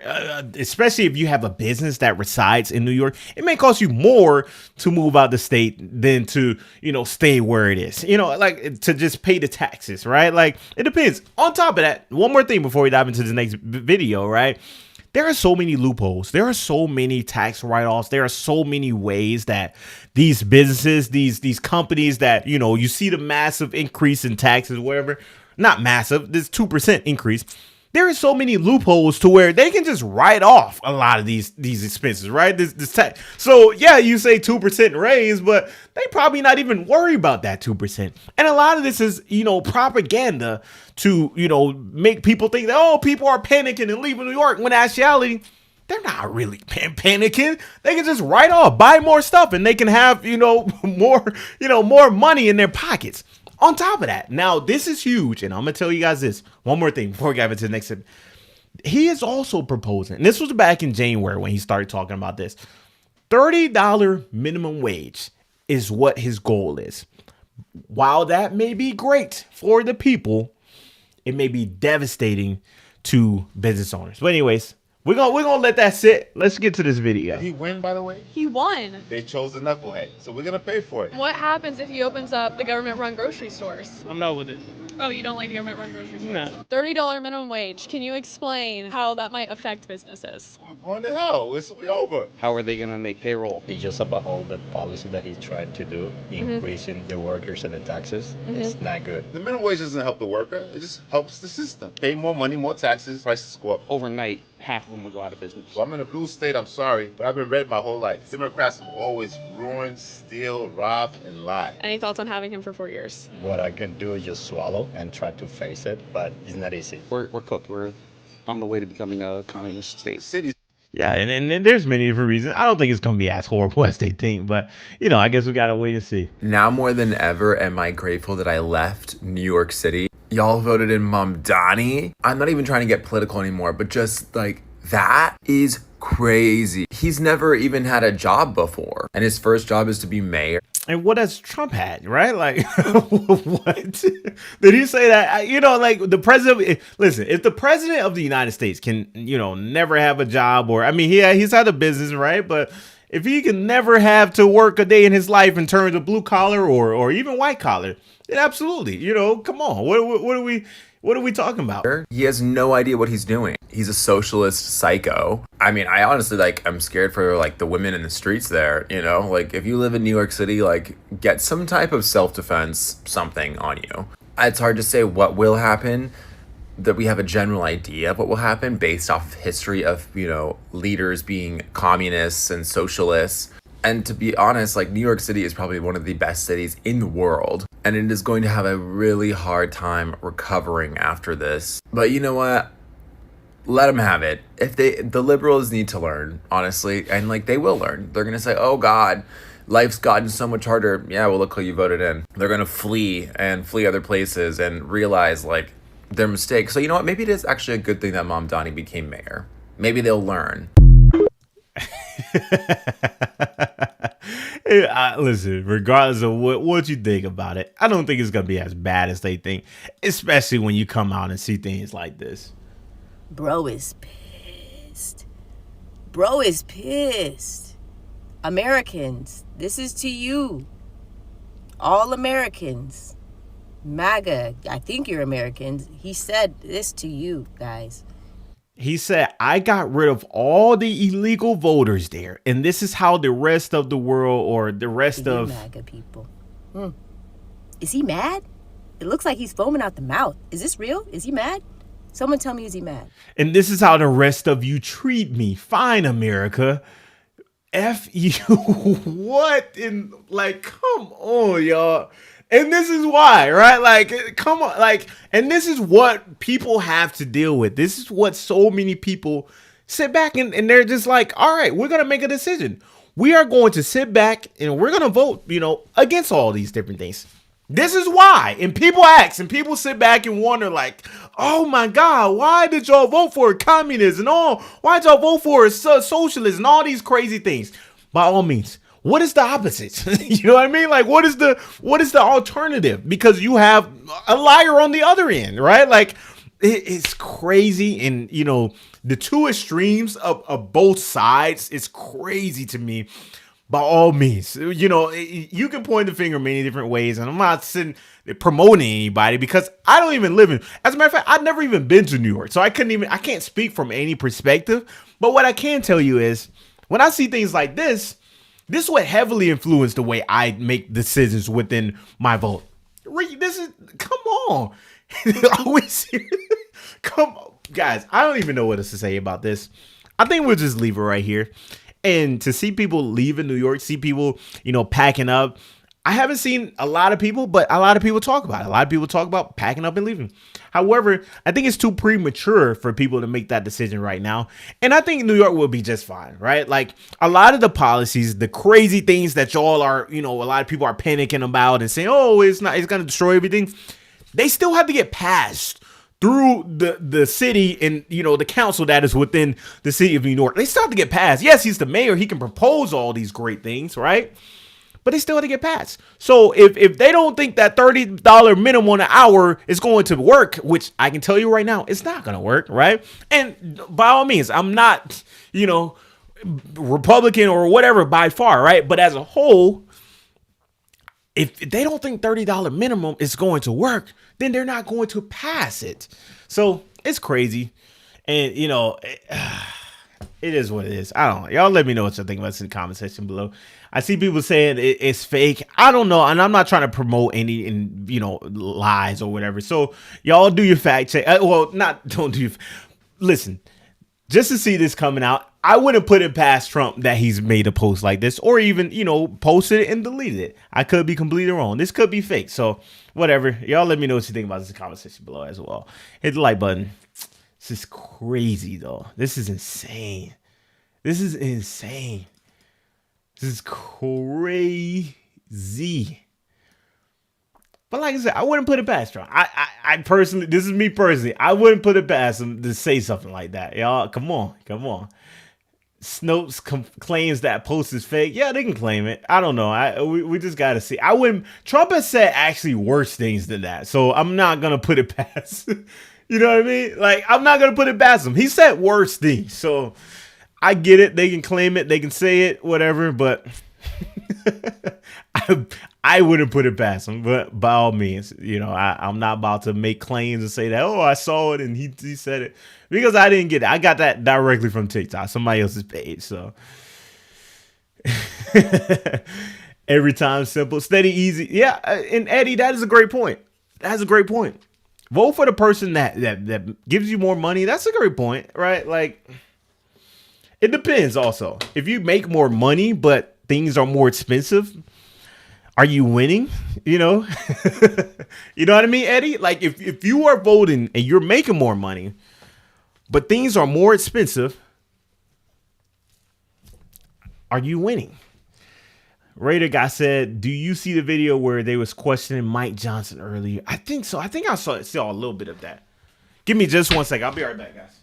especially if you have a business that resides in New York. It may cost you more to move out the state than to stay where it is, like to just pay the taxes, right? Like it depends. On top of that, one more thing before we dive into the next video, right? There are so many loopholes. There are so many tax write-offs. There are so many ways that these businesses, these companies that, you see the massive increase in taxes, whatever, not massive, this 2% increase. There are so many loopholes to where they can just write off a lot of these expenses, right? This tax. So yeah, you say 2% raise, but they probably not even worry about that 2%. And a lot of this is, propaganda to, make people think that, people are panicking and leaving New York, when in actuality, they're not really panicking. They can just write off, buy more stuff, and they can have, more money in their pockets. On top of that, now this is huge, and I'm gonna tell you guys this one more thing before we get into the next. He is also proposing, and this was back in January when he started talking about this. $30 minimum wage is what his goal is. While that may be great for the people, it may be devastating to business owners. But anyways, we're gonna let that sit. Let's get to this video. Did he win, by the way? He won. They chose the knucklehead, so we're gonna pay for it. What happens if he opens up the government-run grocery stores? I'm not with it. Oh, you don't like the government-run grocery stores? No. $30 minimum wage. Can you explain how that might affect businesses? We're going to hell. It's over. How are they gonna make payroll? It's just about all the policy that he's trying to do, increasing the workers and the taxes. It's not good. The minimum wage doesn't help the worker. It just helps the system. Pay more money, more taxes, prices go up. Overnight, half of them will go out of business. So I'm in a blue state, I'm sorry, but I've been red my whole life. Democrats have always ruined, steal, rob, and lie. Any thoughts on having him for 4 years? What I can do is just swallow and try to face it, but it's not easy. We're cooked. We're on the way to becoming a communist state. Cities. Yeah, and there's many different reasons. I don't think it's going to be as horrible as they think, but, I guess we got to wait and see. Now more than ever am I grateful that I left New York City. Y'all voted in Mamdani. I'm not even trying to get political anymore, but just like, that is crazy. He's never even had a job before, and his first job is to be mayor. And what has Trump had, right? Like, what? Did he say that? Like the president, listen, if the president of the United States can, never have a job, or, he's had a business, right? But if he can never have to work a day in his life in terms of blue collar or even white collar, then absolutely, come on. What are we talking about? He has no idea what he's doing. He's a socialist psycho. I honestly, I'm scared for, the women in the streets there, if you live in New York City, get some type of self-defense, something on you. It's hard to say what will happen, that we have a general idea of what will happen based off of history of, leaders being communists and socialists. And to be honest, New York City is probably one of the best cities in the world. And it is going to have a really hard time recovering after this. But you know what? Let them have it. If the liberals need to learn, honestly, and they will learn. They're going to say, oh God, life's gotten so much harder. Yeah, well, look who you voted in. They're going to flee other places and realize their mistake. So you know what? Maybe it is actually a good thing that Mamdani became mayor. Maybe they'll learn. Listen, regardless of what you think about it, I don't think it's gonna be as bad as they think, especially when you come out and see things like this. Bro is pissed. Bro is pissed. Americans, this is to you. All Americans. MAGA, I think you're Americans. He said this to you guys. He said, I got rid of all the illegal voters there. And this is how the rest of the world, or the rest of MAGA people. Is he mad? It looks like he's foaming out the mouth. Is this real? Is he mad? Someone tell me, is he mad? And this is how the rest of you treat me. Fine, America. F you. What? In come on, y'all. And this is why, right? Come on, and this is what people have to deal with. This is what so many people sit back and they're just all right, we're going to make a decision. We are going to sit back and we're going to vote, against all these different things. This is why. And people ask, and people sit back and wonder, like, oh my God, why did y'all vote for communism and all? Why did y'all vote for socialism and all these crazy things? By all means, what is the opposite? You know what I mean? Like, what is the alternative? Because you have a liar on the other end, right? Like, it's crazy. And, you know, the two extremes of both sides is crazy to me. By all means, you know, you can point the finger many different ways, and I'm not sitting promoting anybody because I don't even live in. As a matter of fact, I've never even been to New York, so I can't speak from any perspective. But what I can tell you is, when I see things like this would heavily influence the way I make decisions within my vote. This is, come on, are we serious? Come on, guys. I don't even know what else to say about this. I think we'll just leave it right here. And to see people leaving New York, see people, you know, packing up. I haven't seen a lot of people, but a lot of people talk about it. A lot of people talk about packing up and leaving. However, I think it's too premature for people to make that decision right now. And I think New York will be just fine, right? Like, a lot of the policies, the crazy things that y'all are, you know, a lot of people are panicking about and saying, oh, it's going to destroy everything. They still have to get passed through the city and, you know, the council that is within the city of New York. They still have to get passed. Yes, he's the mayor. He can propose all these great things, right? But they still have to get passed. So if they don't think that $30 minimum an hour is going to work, which I can tell you right now, it's not going to work, right? And by all means, I'm not, you know, Republican or whatever by far, right? But as a whole, if they don't think $30 minimum is going to work, then they're not going to pass it. So it's crazy. And, you know, it is what it is. I don't know. Y'all let me know what you think about this in the comment section below. I see people saying it's fake. I don't know. And I'm not trying to promote any, you know, lies or whatever. So y'all do your fact check. Don't do. Listen, just to see this coming out, I wouldn't put it past Trump that he's made a post like this, or even, you know, posted it and deleted it. I could be completely wrong. This could be fake. So whatever. Y'all let me know what you think about this in the comment section below as well. Hit the like button. This is crazy, though. This is insane. This is insane. This is crazy. But like I said, I wouldn't put it past Trump. I personally, this is me personally, I wouldn't put it past him to say something like that. Y'all, come on. Snopes claims that post is fake. Yeah, they can claim it. I don't know. We just got to see. I wouldn't. Trump has said actually worse things than that. So I'm not going to put it past. You know what I mean? Like, I'm not going to put it past him. He said worse things. So I get it. They can claim it. They can say it, whatever. But I wouldn't put it past him. But by all means, you know, I'm not about to make claims and say that, oh, I saw it and he said it. Because I didn't get it. I got that directly from TikTok, somebody else's page. So every time simple, steady, easy. Yeah. And Eddie, that is a great point. That's a great point. Vote for the person that gives you more money. That's a great point, right? Like, it depends also. If you make more money, but things are more expensive, are you winning? You know? You know what I mean, Eddie? Like, if you are voting and you're making more money, but things are more expensive, are you winning? Raider guy said, do you see the video where they was questioning Mike Johnson earlier? I think so. I think I saw a little bit of that. Give me just 1 second. I'll be right back, guys.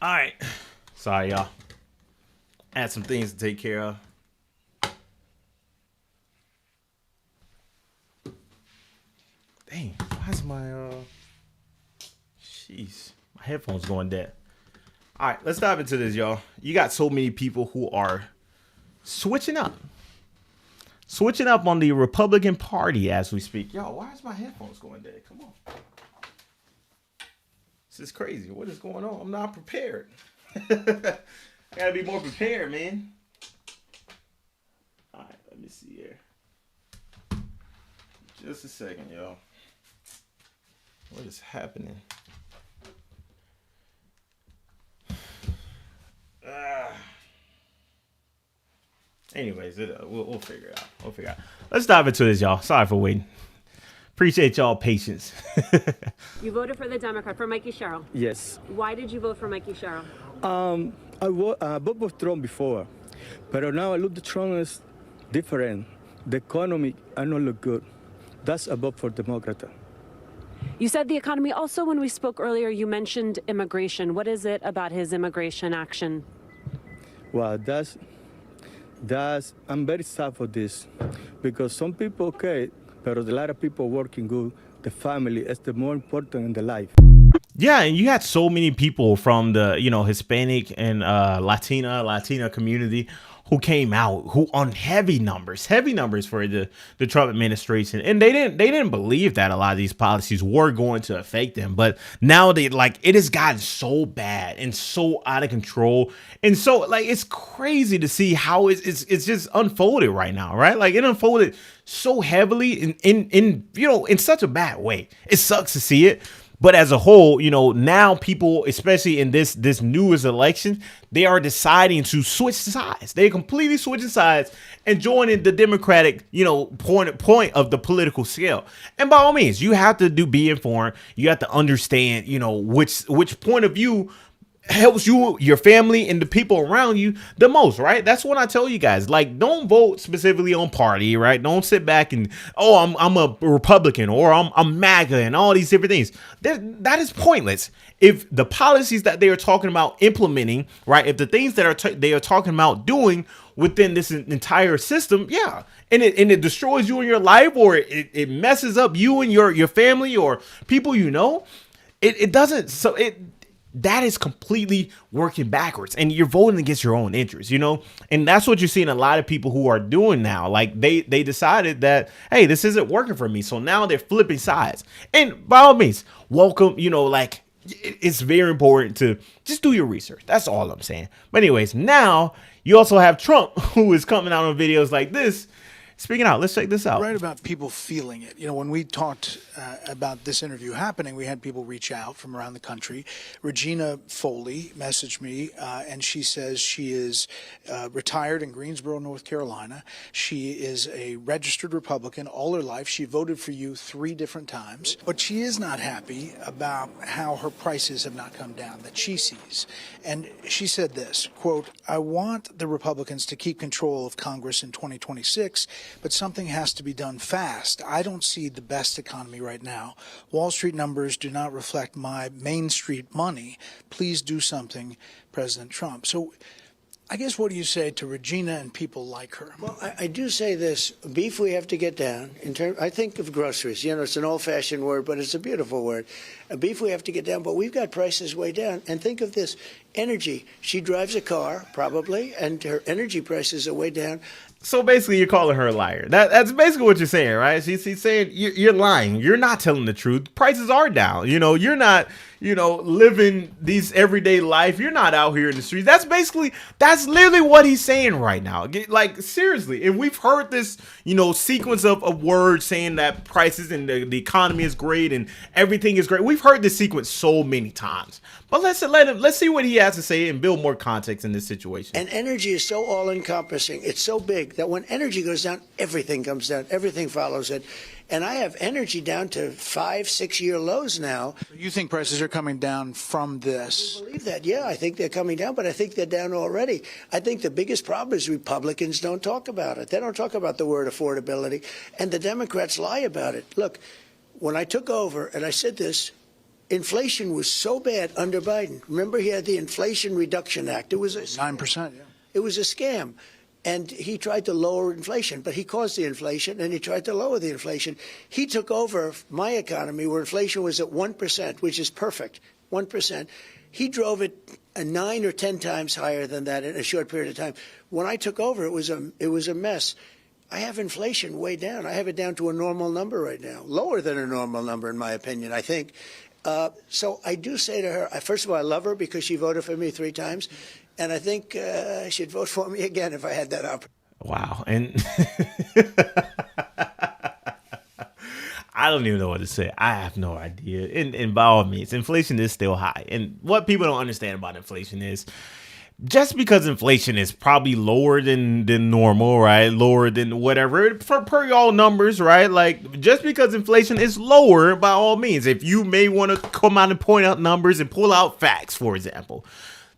All right. Sorry, y'all. I had some things to take care of. Dang, why is my jeez, my headphones going dead. All right, let's dive into this, y'all. You got so many people who are switching up on the Republican Party as we speak. Yo, why is my headphones going dead? Come on. This is crazy. What is going on? I'm not prepared. I gotta be more prepared, man. All right, let me see here. Just a second, y'all. What is happening? Anyways, we'll figure it out. Let's dive into this, y'all. Sorry for waiting. Appreciate y'all patience. You voted for the Democrat, for Mikey Sherrill. Yes. Why did you vote for Mikey Sherrill? I voted for Trump before, but now I look at Trump is different. The economy I don't look good. That's a vote for Democrat. You said the economy. Also, when we spoke earlier, you mentioned immigration. What is it about his immigration action? Well, I'm very sad for this, because some people okay, but a lot of people working good. The family is the more important in the life. Yeah, and you had so many people from the, Hispanic and Latina community who came out, who on heavy numbers for the Trump administration, and they didn't believe that a lot of these policies were going to affect them. But now it has gotten so bad and so out of control, and so it's crazy to see how it's just unfolded right now, right? Like it unfolded so heavily in such a bad way. It sucks to see it. But as a whole, now people, especially in this newest election, they are deciding to switch sides. They're completely switching sides and joining the Democratic, point of the political scale. And by all means, you have to be informed. You have to understand, which point of view helps you, your family, and the people around you the most, right? That's what I tell you guys. Like, don't vote specifically on party, right? Don't sit back and, I'm a Republican or I'm MAGA and all these different things. That is pointless. If the policies that they are talking about implementing, right? If the things that they are talking about doing within this entire system, yeah, and it destroys you in your life, or it messes up you and your family or people it doesn't. So that is completely working backwards, and you're voting against your own interests, and that's what you're seeing a lot of people who are doing now. Like they decided that, hey, this isn't working for me, so now they're flipping sides. And by all means, welcome. It's very important to just do your research. That's all I'm saying. But anyways, now you also have Trump, who is coming out on videos like this, speaking out. Let's check this out. Right about people feeling it. When we talked about this interview happening, we had people reach out from around the country. Regina Foley messaged me, and she says she is retired in Greensboro, North Carolina. She is a registered Republican all her life. She voted for you 3 different times, but she is not happy about how her prices have not come down that she sees. And she said this, quote, "I want the Republicans to keep control of Congress in 2026, but something has to be done fast. I don't see the best economy right now. Wall Street numbers do not reflect my Main Street money. Please do something, President Trump." So I guess, what do you say to Regina and people like her? Well, I do say this. Beef we have to get down. I think of groceries. It's an old-fashioned word, but it's a beautiful word. Beef we have to get down, but we've got prices way down. And think of this. Energy. She drives a car, probably, and her energy prices are way down. So basically, you're calling her a liar. That's basically what you're saying, right? She's saying you're lying. You're not telling the truth. Prices are down. You're not, living these everyday life. You're not out here in the streets. That's literally what he's saying right now. Like, seriously, if we've heard this, sequence of words saying that prices and the economy is great and everything is great. We've heard this sequence so many times. But let's see what he has to say and build more context in this situation. And energy is so all-encompassing. It's so big that when energy goes down, everything comes down. Everything follows it. And I have energy down to 5-6 year lows now. You think prices are coming down from this? I believe that. Yeah, I think they're coming down, but I think they're down already. I think the biggest problem is Republicans don't talk about it. They don't talk about the word affordability, and the Democrats lie about it. Look, when I took over, and I said this, Inflation was so bad under Biden. Remember, he had the Inflation Reduction Act. It was 9%. Yeah. It was a scam. And he tried to lower inflation, but he caused the inflation, and he tried to lower the inflation. He took over my economy where inflation was at 1%, which is perfect, 1%. He drove it 9 or 10 times higher than that in a short period of time. When I took over, it was a mess. I have inflation way down. I have it down to a normal number right now, lower than a normal number, in my opinion, I think. So I do say to her, first of all, I love her because she voted for me 3 times. And I think she'd vote for me again if I had that opportunity. Wow. And I don't even know what to say. I have no idea. And by all means, inflation is still high. And what people don't understand about inflation is just because inflation is probably lower than normal, right? Lower than whatever, per y'all numbers, right? Like, just because inflation is lower, by all means, if you may want to come out and point out numbers and pull out facts, for example,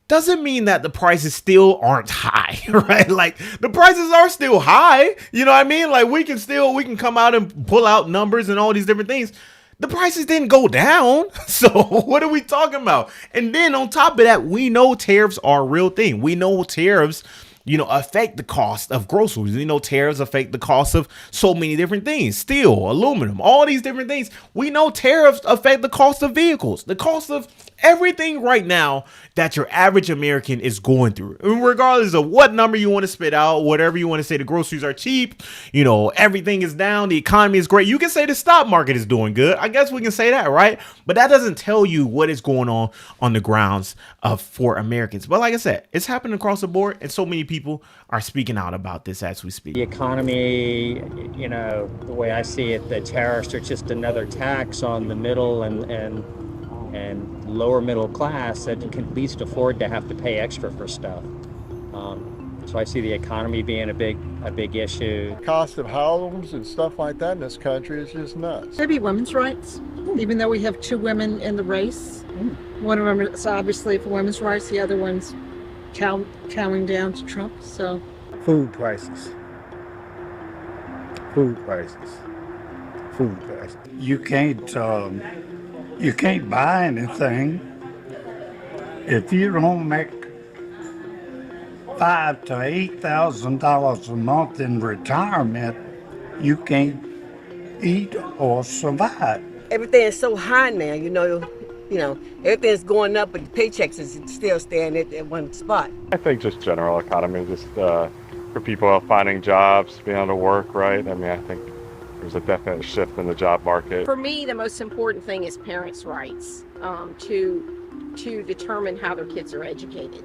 doesn't mean that the prices still aren't high, right? Like, the prices are still high. You know what I mean? Like, we can come out and pull out numbers and all these different things. The prices didn't go down. So what are we talking about? And then on top of that, we know tariffs are a real thing. We know tariffs, affect the cost of groceries. We know tariffs affect the cost of so many different things. Steel, aluminum, all these different things. We know tariffs affect the cost of vehicles, the cost of everything right now that your average American is going through. And regardless of what number you want to spit out, whatever you want to say, the groceries are cheap, everything is down, the economy is great. You can say the stock market is doing good. I guess we can say that, right? But that doesn't tell you what is going on the grounds for Americans. But like I said, it's happening across the board, and so many people are speaking out about this as we speak. The economy, the way I see it, the tariffs are just another tax on the middle and lower middle class that can at least afford to have to pay extra for stuff. So I see the economy being a big issue. Cost of homes and stuff like that in this country is just nuts. Maybe women's rights, even though we have 2 women in the race. One of them is obviously for women's rights, the other one's cowing down to Trump. So, Food prices. You can't buy anything if you don't make $5,000 to $8,000 a month in retirement. You can't eat or survive. Everything is so high now, everything's going up, but the paychecks is still staying at one spot. I think just general economy, just for people finding jobs, being able to work, right? I mean, I think there's a definite shift in the job market. For me, the most important thing is parents' rights to determine how their kids are educated.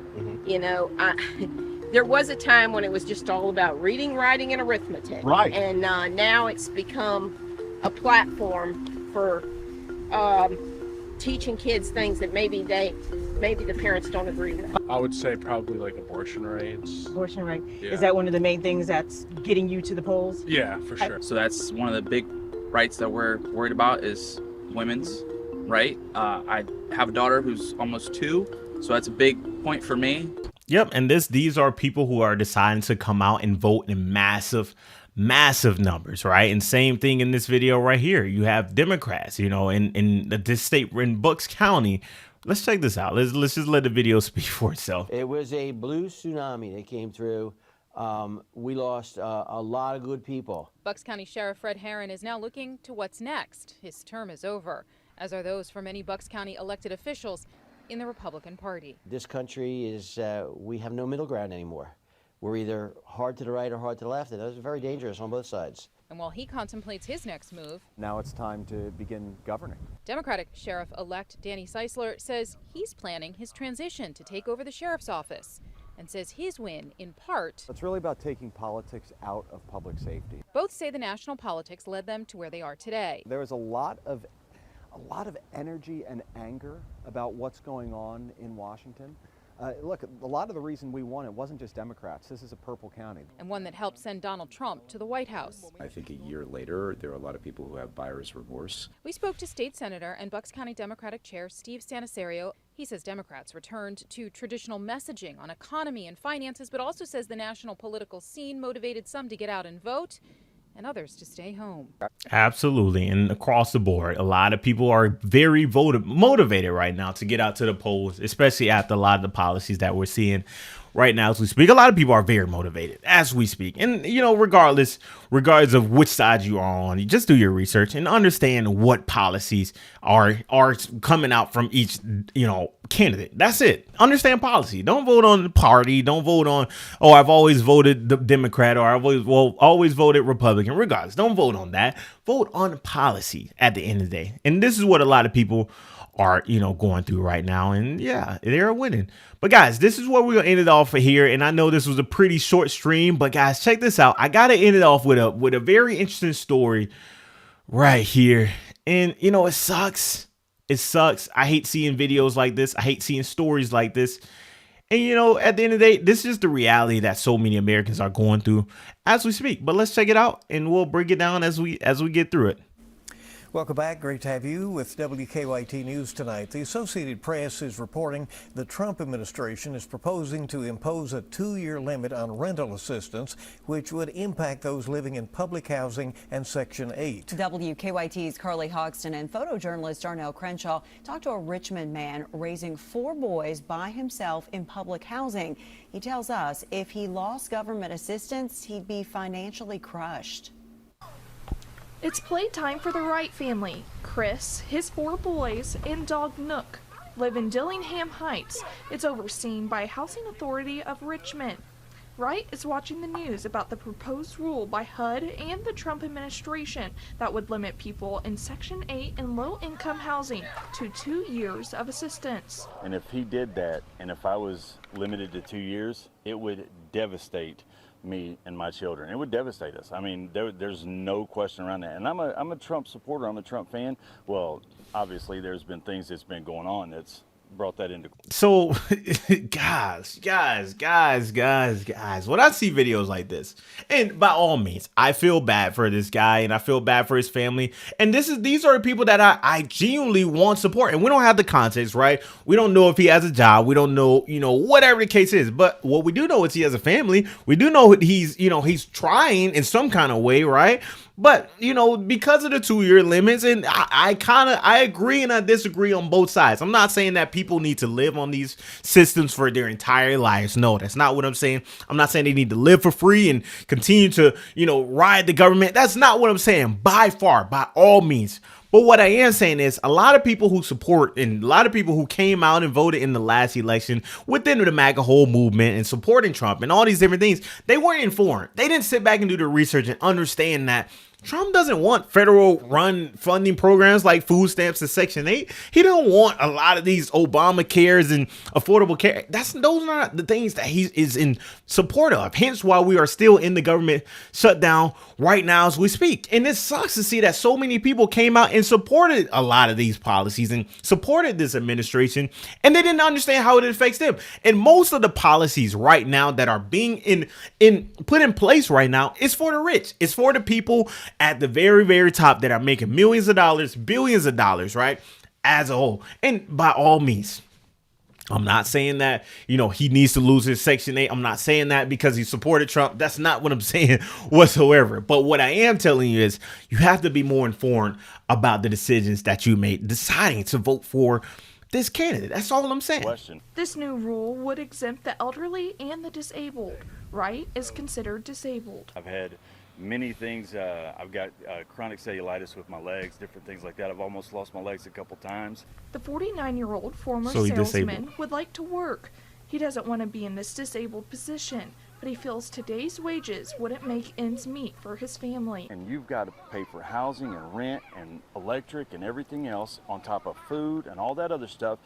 There was a time when it was just all about reading, writing, and arithmetic. Right. And now it's become a platform for teaching kids things that maybe the parents don't agree with. I would say probably like abortion rates. Abortion rate. Yeah. Is that one of the main things that's getting you to the polls? Yeah, for sure. So that's one of the big rights that we're worried about is women's right. I have a daughter who's almost 2, so that's a big point for me. Yep, and these are people who are deciding to come out and vote in massive numbers, right? And same thing in this video right here. You have Democrats, in this state, in Bucks County. Let's check this out. Let's just let the video speak for itself. It was a blue tsunami that came through. We lost a lot of good people. Bucks County Sheriff Fred Herron is now looking to what's next. His term is over, as are those for many Bucks County elected officials in the Republican Party. This country is, we have no middle ground anymore. We're either hard to the right or hard to the left, and that's very dangerous on both sides. And while he contemplates his next move, now it's time to begin governing. Democratic Sheriff-elect Danny Seisler says he's planning his transition to take over the sheriff's office and says his win, in part, it's really about taking politics out of public safety. Both say the national politics led them to where they are today. There is a lot of energy and anger about what's going on in Washington. Look, a lot of the reason we won it wasn't just Democrats. This is a purple county. And one that helped send Donald Trump to the White House. I think a year later, there are a lot of people who have buyer's remorse. We spoke to State Senator and Bucks County Democratic Chair Steve Stanisario. He says Democrats returned to traditional messaging on economy and finances, but also says the national political scene motivated some to get out and vote and others to stay home. Absolutely. And across the board, a lot of people are very motivated right now to get out to the polls, especially after a lot of the policies that we're seeing right now as we speak. A lot of people are very motivated as we speak. And, you know, regardless of which side you are on, you just do your research and understand what policies are coming out from each, you know, candidate. That's it. Understand policy. Don't vote on the party. Don't vote on, oh, I've always voted the Democrat, or I've always voted Republican. Regardless, don't vote on that. Vote on policy at the end of the day. And this is what a lot of people are, you know, going through right now. And yeah, they're winning. But guys, this is where we're gonna end it off for here. And I know this was a pretty short stream, but guys, check this out. I gotta end it off with a very interesting story right here. And you know, it sucks. It sucks. I hate seeing videos like this. I hate seeing stories like this. And you know, at the end of the day, this is the reality that so many Americans are going through as we speak. But let's check it out and we'll break it down as we get through it. Welcome back. Great to have you with WKYT News tonight. The Associated Press is reporting the Trump administration is proposing to impose a 2-year limit on rental assistance, which would impact those living in public housing and Section 8. WKYT's Carly Hoxton and photojournalist Darnell Crenshaw talked to a Richmond man raising 4 boys by himself in public housing. He tells us if he lost government assistance, he'd be financially crushed. It's playtime for the Wright family. Chris, his 4 boys, and dog Nook live in Dillingham Heights. It's overseen by Housing Authority of Richmond. Wright is watching the news about the proposed rule by HUD and the Trump administration that would limit people in Section 8 and low-income housing to 2 years of assistance. And if he did that, and if I was limited to 2 years, it would devastate me and my children. It would devastate us. I mean, there's no question around that. And I'm a Trump supporter. I'm a Trump fan. Well, obviously, there's been things that's been going on that's brought that into. So, guys, when I see videos like this, and by all means, I feel bad for this guy and I feel bad for his family. And these are the people that I genuinely want support. And we don't have the context, right? We don't know if he has a job. We don't know, you know, whatever the case is. But what we do know is he has a family. We do know he's trying in some kind of way, right? But, you know, because of the 2-year limits, and I agree and I disagree on both sides. I'm not saying that people need to live on these systems for their entire lives. No, that's not what I'm saying. I'm not saying they need to live for free and continue to, you know, ride the government. That's not what I'm saying by far, by all means. But what I am saying is a lot of people who support and a lot of people who came out and voted in the last election within the MAGA whole movement and supporting Trump and all these different things, they weren't informed. They didn't sit back and do the research and understand that Trump doesn't want federal run funding programs like food stamps and Section 8. He don't want a lot of these Obama cares and affordable care. Those are not the things that he is in support of. Hence why we are still in the government shutdown right now as we speak. And it sucks to see that so many people came out and supported a lot of these policies and supported this administration, and they didn't understand how it affects them. And most of the policies right now that are being put in place right now is for the rich. It's for the people at the very, very top that are making millions of dollars, billions of dollars, right? As a whole. And by all means, I'm not saying that, you know, he needs to lose his Section 8. I'm not saying that because he supported Trump. That's not what I'm saying whatsoever. But what I am telling you is you have to be more informed about the decisions that you made deciding to vote for this candidate. That's all I'm saying. This new rule would exempt the elderly and the disabled. Wright is considered disabled. I've had many things. I've got chronic cellulitis with my legs, different things like that. I've almost lost my legs a couple times. The 49-year-old former salesman would like to work. He doesn't want to be in this disabled position, but he feels today's wages wouldn't make ends meet for his family. And you've got to pay for housing and rent and electric and everything else on top of food and all that other stuff.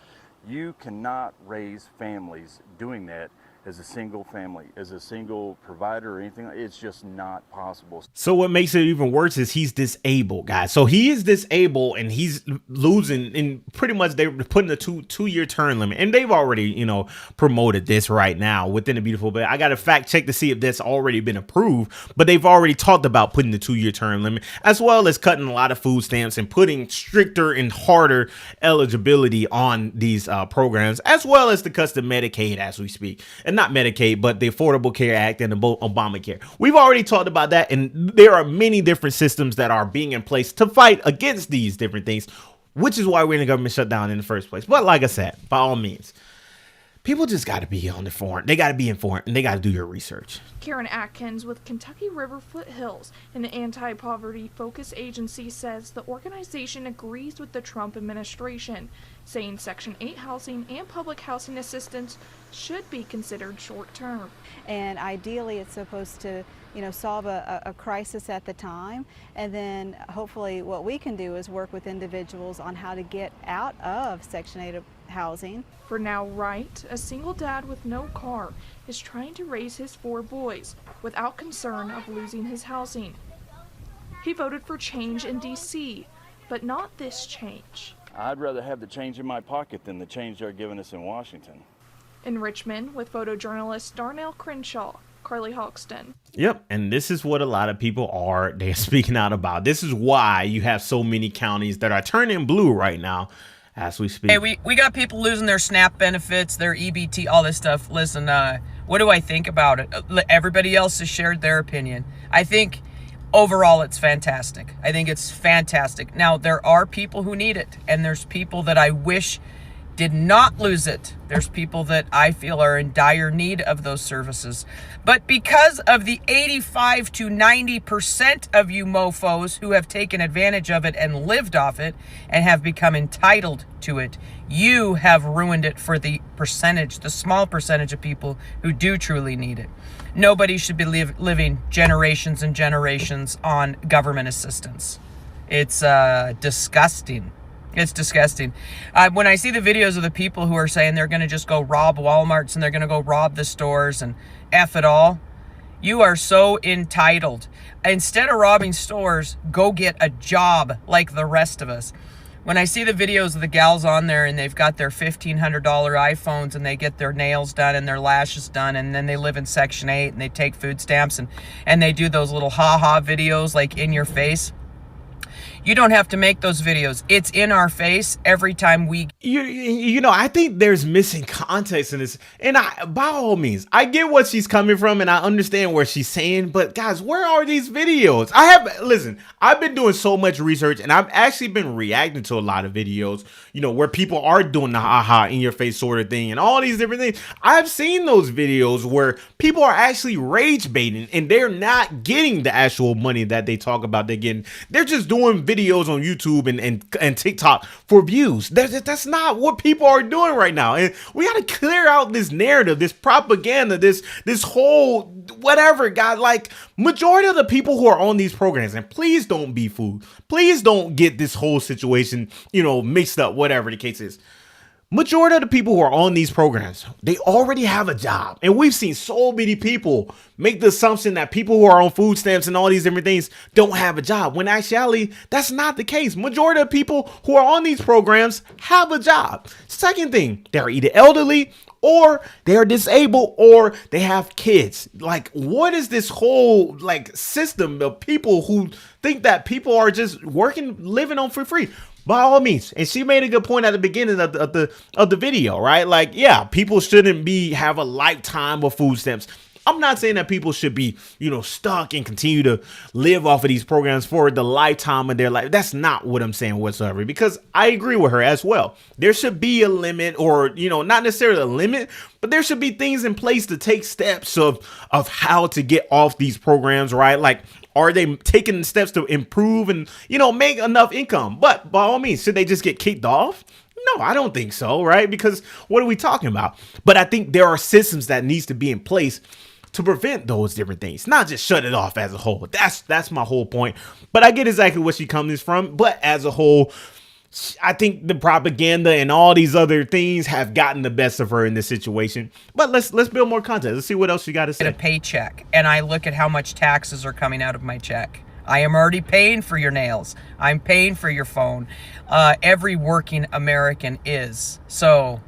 You cannot raise families doing that as a single family, as a single provider or anything. It's just not possible. So what makes it even worse is he's disabled, guys. So he is disabled and he's losing, and pretty much they're putting a two-year term limit, and they've already, you know, promoted this right now within the beautiful bill. I got to fact check to see if that's already been approved, but they've already talked about putting the 2-year term limit, as well as cutting a lot of food stamps and putting stricter and harder eligibility on these programs, as well as the custom Medicaid as we speak. and not Medicaid, but the Affordable Care Act and the Obamacare. We've already talked about that, and there are many different systems that are being in place to fight against these different things, which is why we're in a government shutdown in the first place. But like I said, by all means, people just got to be informed. They got to be informed, and they got to do your research. Karen Atkins with Kentucky River Foothills, an anti-poverty focus agency, says the organization agrees with the Trump administration, saying Section 8 housing and public housing assistance should be considered short-term. And ideally it's supposed to, solve a crisis at the time, and then hopefully what we can do is work with individuals on how to get out of Section 8 housing. For now, Wright, a single dad with no car, is trying to raise his 4 boys without concern of losing his housing. He voted for change in D.C., but not this change. I'd rather have the change in my pocket than the change they're giving us in Washington. In Richmond, with photojournalist Darnell Crenshaw, Carly Hoxton. Yep, and this is what a lot of people they're speaking out about. This is why you have so many counties that are turning blue right now as we speak. Hey, we got people losing their SNAP benefits, their EBT, all this stuff. Listen, what do I think about it? Everybody else has shared their opinion. I think overall it's fantastic. I think it's fantastic. Now, there are people who need it, and there's people that I wish did not lose it. There's people that I feel are in dire need of those services. But because of the 85 to 90% of you mofos who have taken advantage of it and lived off it and have become entitled to it, you have ruined it for the small percentage of people who do truly need it. Nobody should be living generations and generations on government assistance. It's disgusting. It's disgusting. When I see the videos of the people who are saying they're going to just go rob Walmarts and they're going to go rob the stores and F it all, you are so entitled. Instead of robbing stores, go get a job like the rest of us. When I see the videos of the gals on there and they've got their $1,500 iPhones and they get their nails done and their lashes done, and then they live in Section 8 and they take food stamps and they do those little ha-ha videos like in your face. You don't have to make those videos. It's in our face every time we... I think there's missing context in this. And by all means, I get what she's coming from and I understand where she's saying, but guys, where are these videos? I've been doing so much research and I've actually been reacting to a lot of videos, where people are doing the haha in your face sort of thing and all these different things. I've seen those videos where people are actually rage baiting and they're not getting the actual money that they talk about they're getting. They're just doing videos on YouTube and TikTok for views. That's not what people are doing right now. And we got to clear out this narrative, this propaganda, this whole whatever, God. Like, majority of the people who are on these programs, and please don't be fooled. Please don't get this whole situation, mixed up, whatever the case is. Majority of the people who are on these programs, they already have a job. And we've seen so many people make the assumption that people who are on food stamps and all these different things don't have a job, when actually that's not the case. Majority of people who are on these programs have a job. Second thing, they're either elderly or they're disabled or they have kids. Like, what is this whole system of people who think that people are just living on for free? By all means, and she made a good point at the beginning of the video, right? Like, yeah, people shouldn't have a lifetime of food stamps. I'm not saying that people should be, stuck and continue to live off of these programs for the lifetime of their life. That's not what I'm saying whatsoever, because I agree with her as well. There should be a limit, or, not necessarily a limit, but there should be things in place to take steps of how to get off these programs, right? Like, are they taking steps to improve and, make enough income? But by all means, should they just get kicked off? No, I don't think so, right? Because what are we talking about? But I think there are systems that needs to be in place to prevent those different things, not just shut it off as a whole. That's my whole point. But I get exactly where she comes from. But as a whole, I think the propaganda and all these other things have gotten the best of her in this situation. But let's build more content. Let's see what else you got to say. Get a paycheck, and I look at how much taxes are coming out of my check. I am already paying for your nails. I'm paying for your phone. Every working American is. So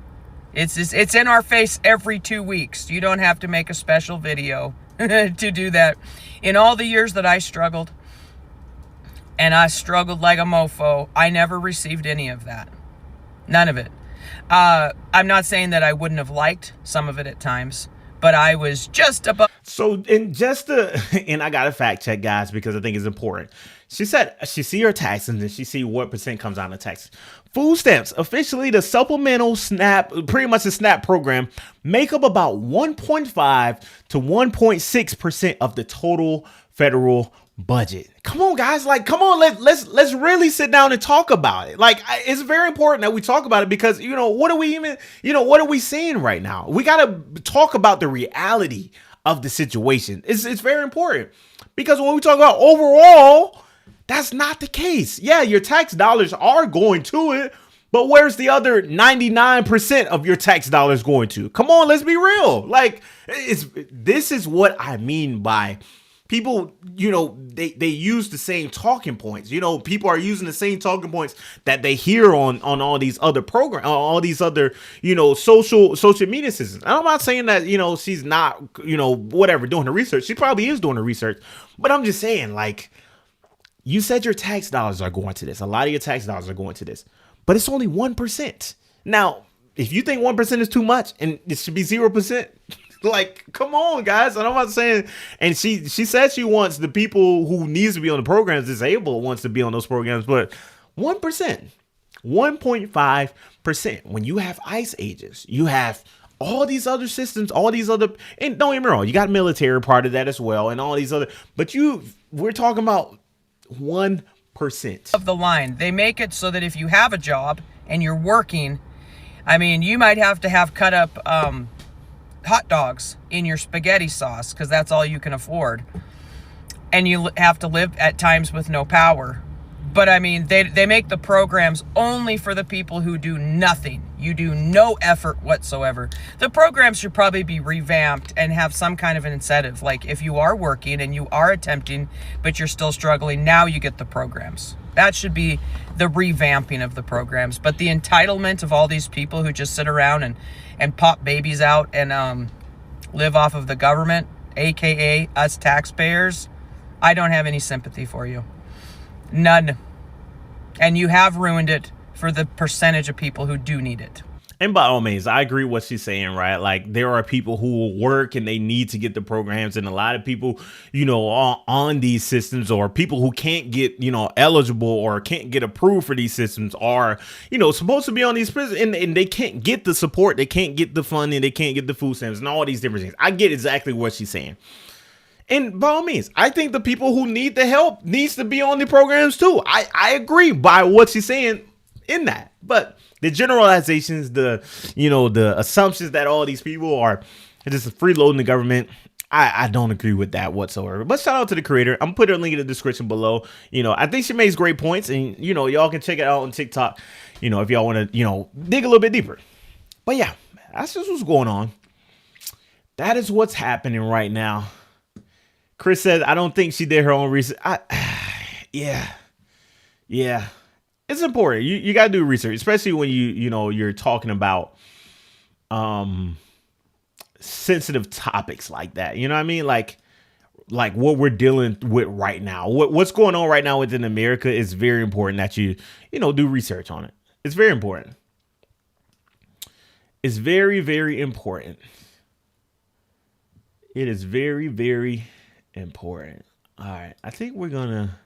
it's in our face every 2 weeks. You don't have to make a special video to do that. In all the years that I struggled, and I struggled like a mofo, I never received any of that. None of it. I'm not saying that I wouldn't have liked some of it at times, but I was just above. So, and I got to fact check, guys, because I think it's important. She said she see her taxes and then she see what percent comes out of taxes. Food stamps, officially the supplemental SNAP, pretty much the SNAP program, make up about 1.5 to 1.6% of the total federal budget. Come on, guys, like, come on, let's really sit down and talk about it. Like, it's very important that we talk about it because, what are we seeing right now? We got to talk about the reality of the situation. It's very important because when we talk about overall, that's not the case. Yeah, your tax dollars are going to it, but where's the other 99% of your tax dollars going to? Come on, let's be real. Like, this is what I mean by people, they use the same talking points. People are using the same talking points that they hear on all these other programs, all these other, social media systems. And I'm not saying that, she's not, whatever, doing the research. She probably is doing the research. But I'm just saying, like, you said your tax dollars are going to this. A lot of your tax dollars are going to this. But it's only 1%. Now, if you think 1% is too much and it should be 0%, like, come on, guys. And I'm not saying, and she said she wants the people who needs to be on the programs, disabled, wants to be on those programs, but 1%, 1.5%. When you have ICE agents, you have all these other systems, all these other, and don't get me wrong, you got military part of that as well, and all these other, but we're talking about 1% of the line. They make it so that if you have a job and you're working, I mean, you might have to have cut up hot dogs in your spaghetti sauce because that's all you can afford, and you have to live at times with no power. But I mean, they make the programs only for the people who do nothing. You do no effort whatsoever. The programs should probably be revamped and have some kind of an incentive. Like, if you are working and you are attempting, but you're still struggling, now you get the programs. That should be the revamping of the programs. But the entitlement of all these people who just sit around and pop babies out and live off of the government, aka us taxpayers, I don't have any sympathy for you. None. And you have ruined it for the percentage of people who do need it. And by all means, I agree with what she's saying, right? Like, there are people who will work and they need to get the programs, and a lot of people, on these systems, or people who can't get, eligible or can't get approved for these systems are, supposed to be on these prisons, and they can't get the support, they can't get the funding, they can't get the food stamps and all these different things. I get exactly what she's saying. And by all means, I think the people who need the help needs to be on the programs too. I agree by what she's saying in that. But the generalizations, the assumptions that all these people are just freeloading the government, I don't agree with that whatsoever. But shout out to the creator. I'm putting a link in the description below. I think she makes great points, and y'all can check it out on TikTok, if y'all want to, dig a little bit deeper. But yeah, that's just what's going on. That is what's happening right now. Chris says, I don't think she did her own research. Yeah. It's important. You got to do research, especially when you're talking about sensitive topics like that. You know what I mean? Like what we're dealing with right now. What's going on right now within America is very important that you do research on it. It's very important. It's very, very important. It is very, very important. All right. I think we're gonna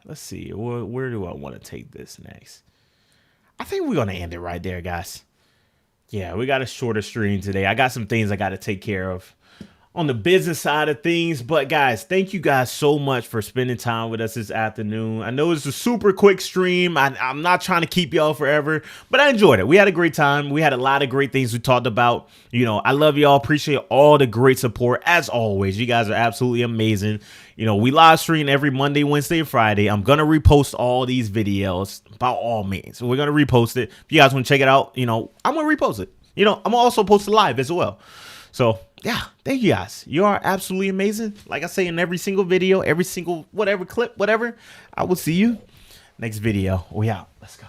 let's see. Where do I want to take this next? I think we're gonna end it right there, guys. Yeah, we got a shorter stream today. I got some things I got to take care of on the business side of things. But guys, thank you guys so much for spending time with us this afternoon. I know it's a super quick stream. I'm not trying to keep y'all forever, but I enjoyed it. We had a great time. We had a lot of great things we talked about. I love y'all. Appreciate all the great support. As always, you guys are absolutely amazing. We live stream every Monday, Wednesday, and Friday. I'm going to repost all these videos by all means. So we're going to repost it. If you guys want to check it out, I'm going to repost it. I'm going to also post it live as well. So yeah, thank you guys. You are absolutely amazing. Like I say in every single video, every single whatever clip, whatever, I will see you next video. We out. Let's go.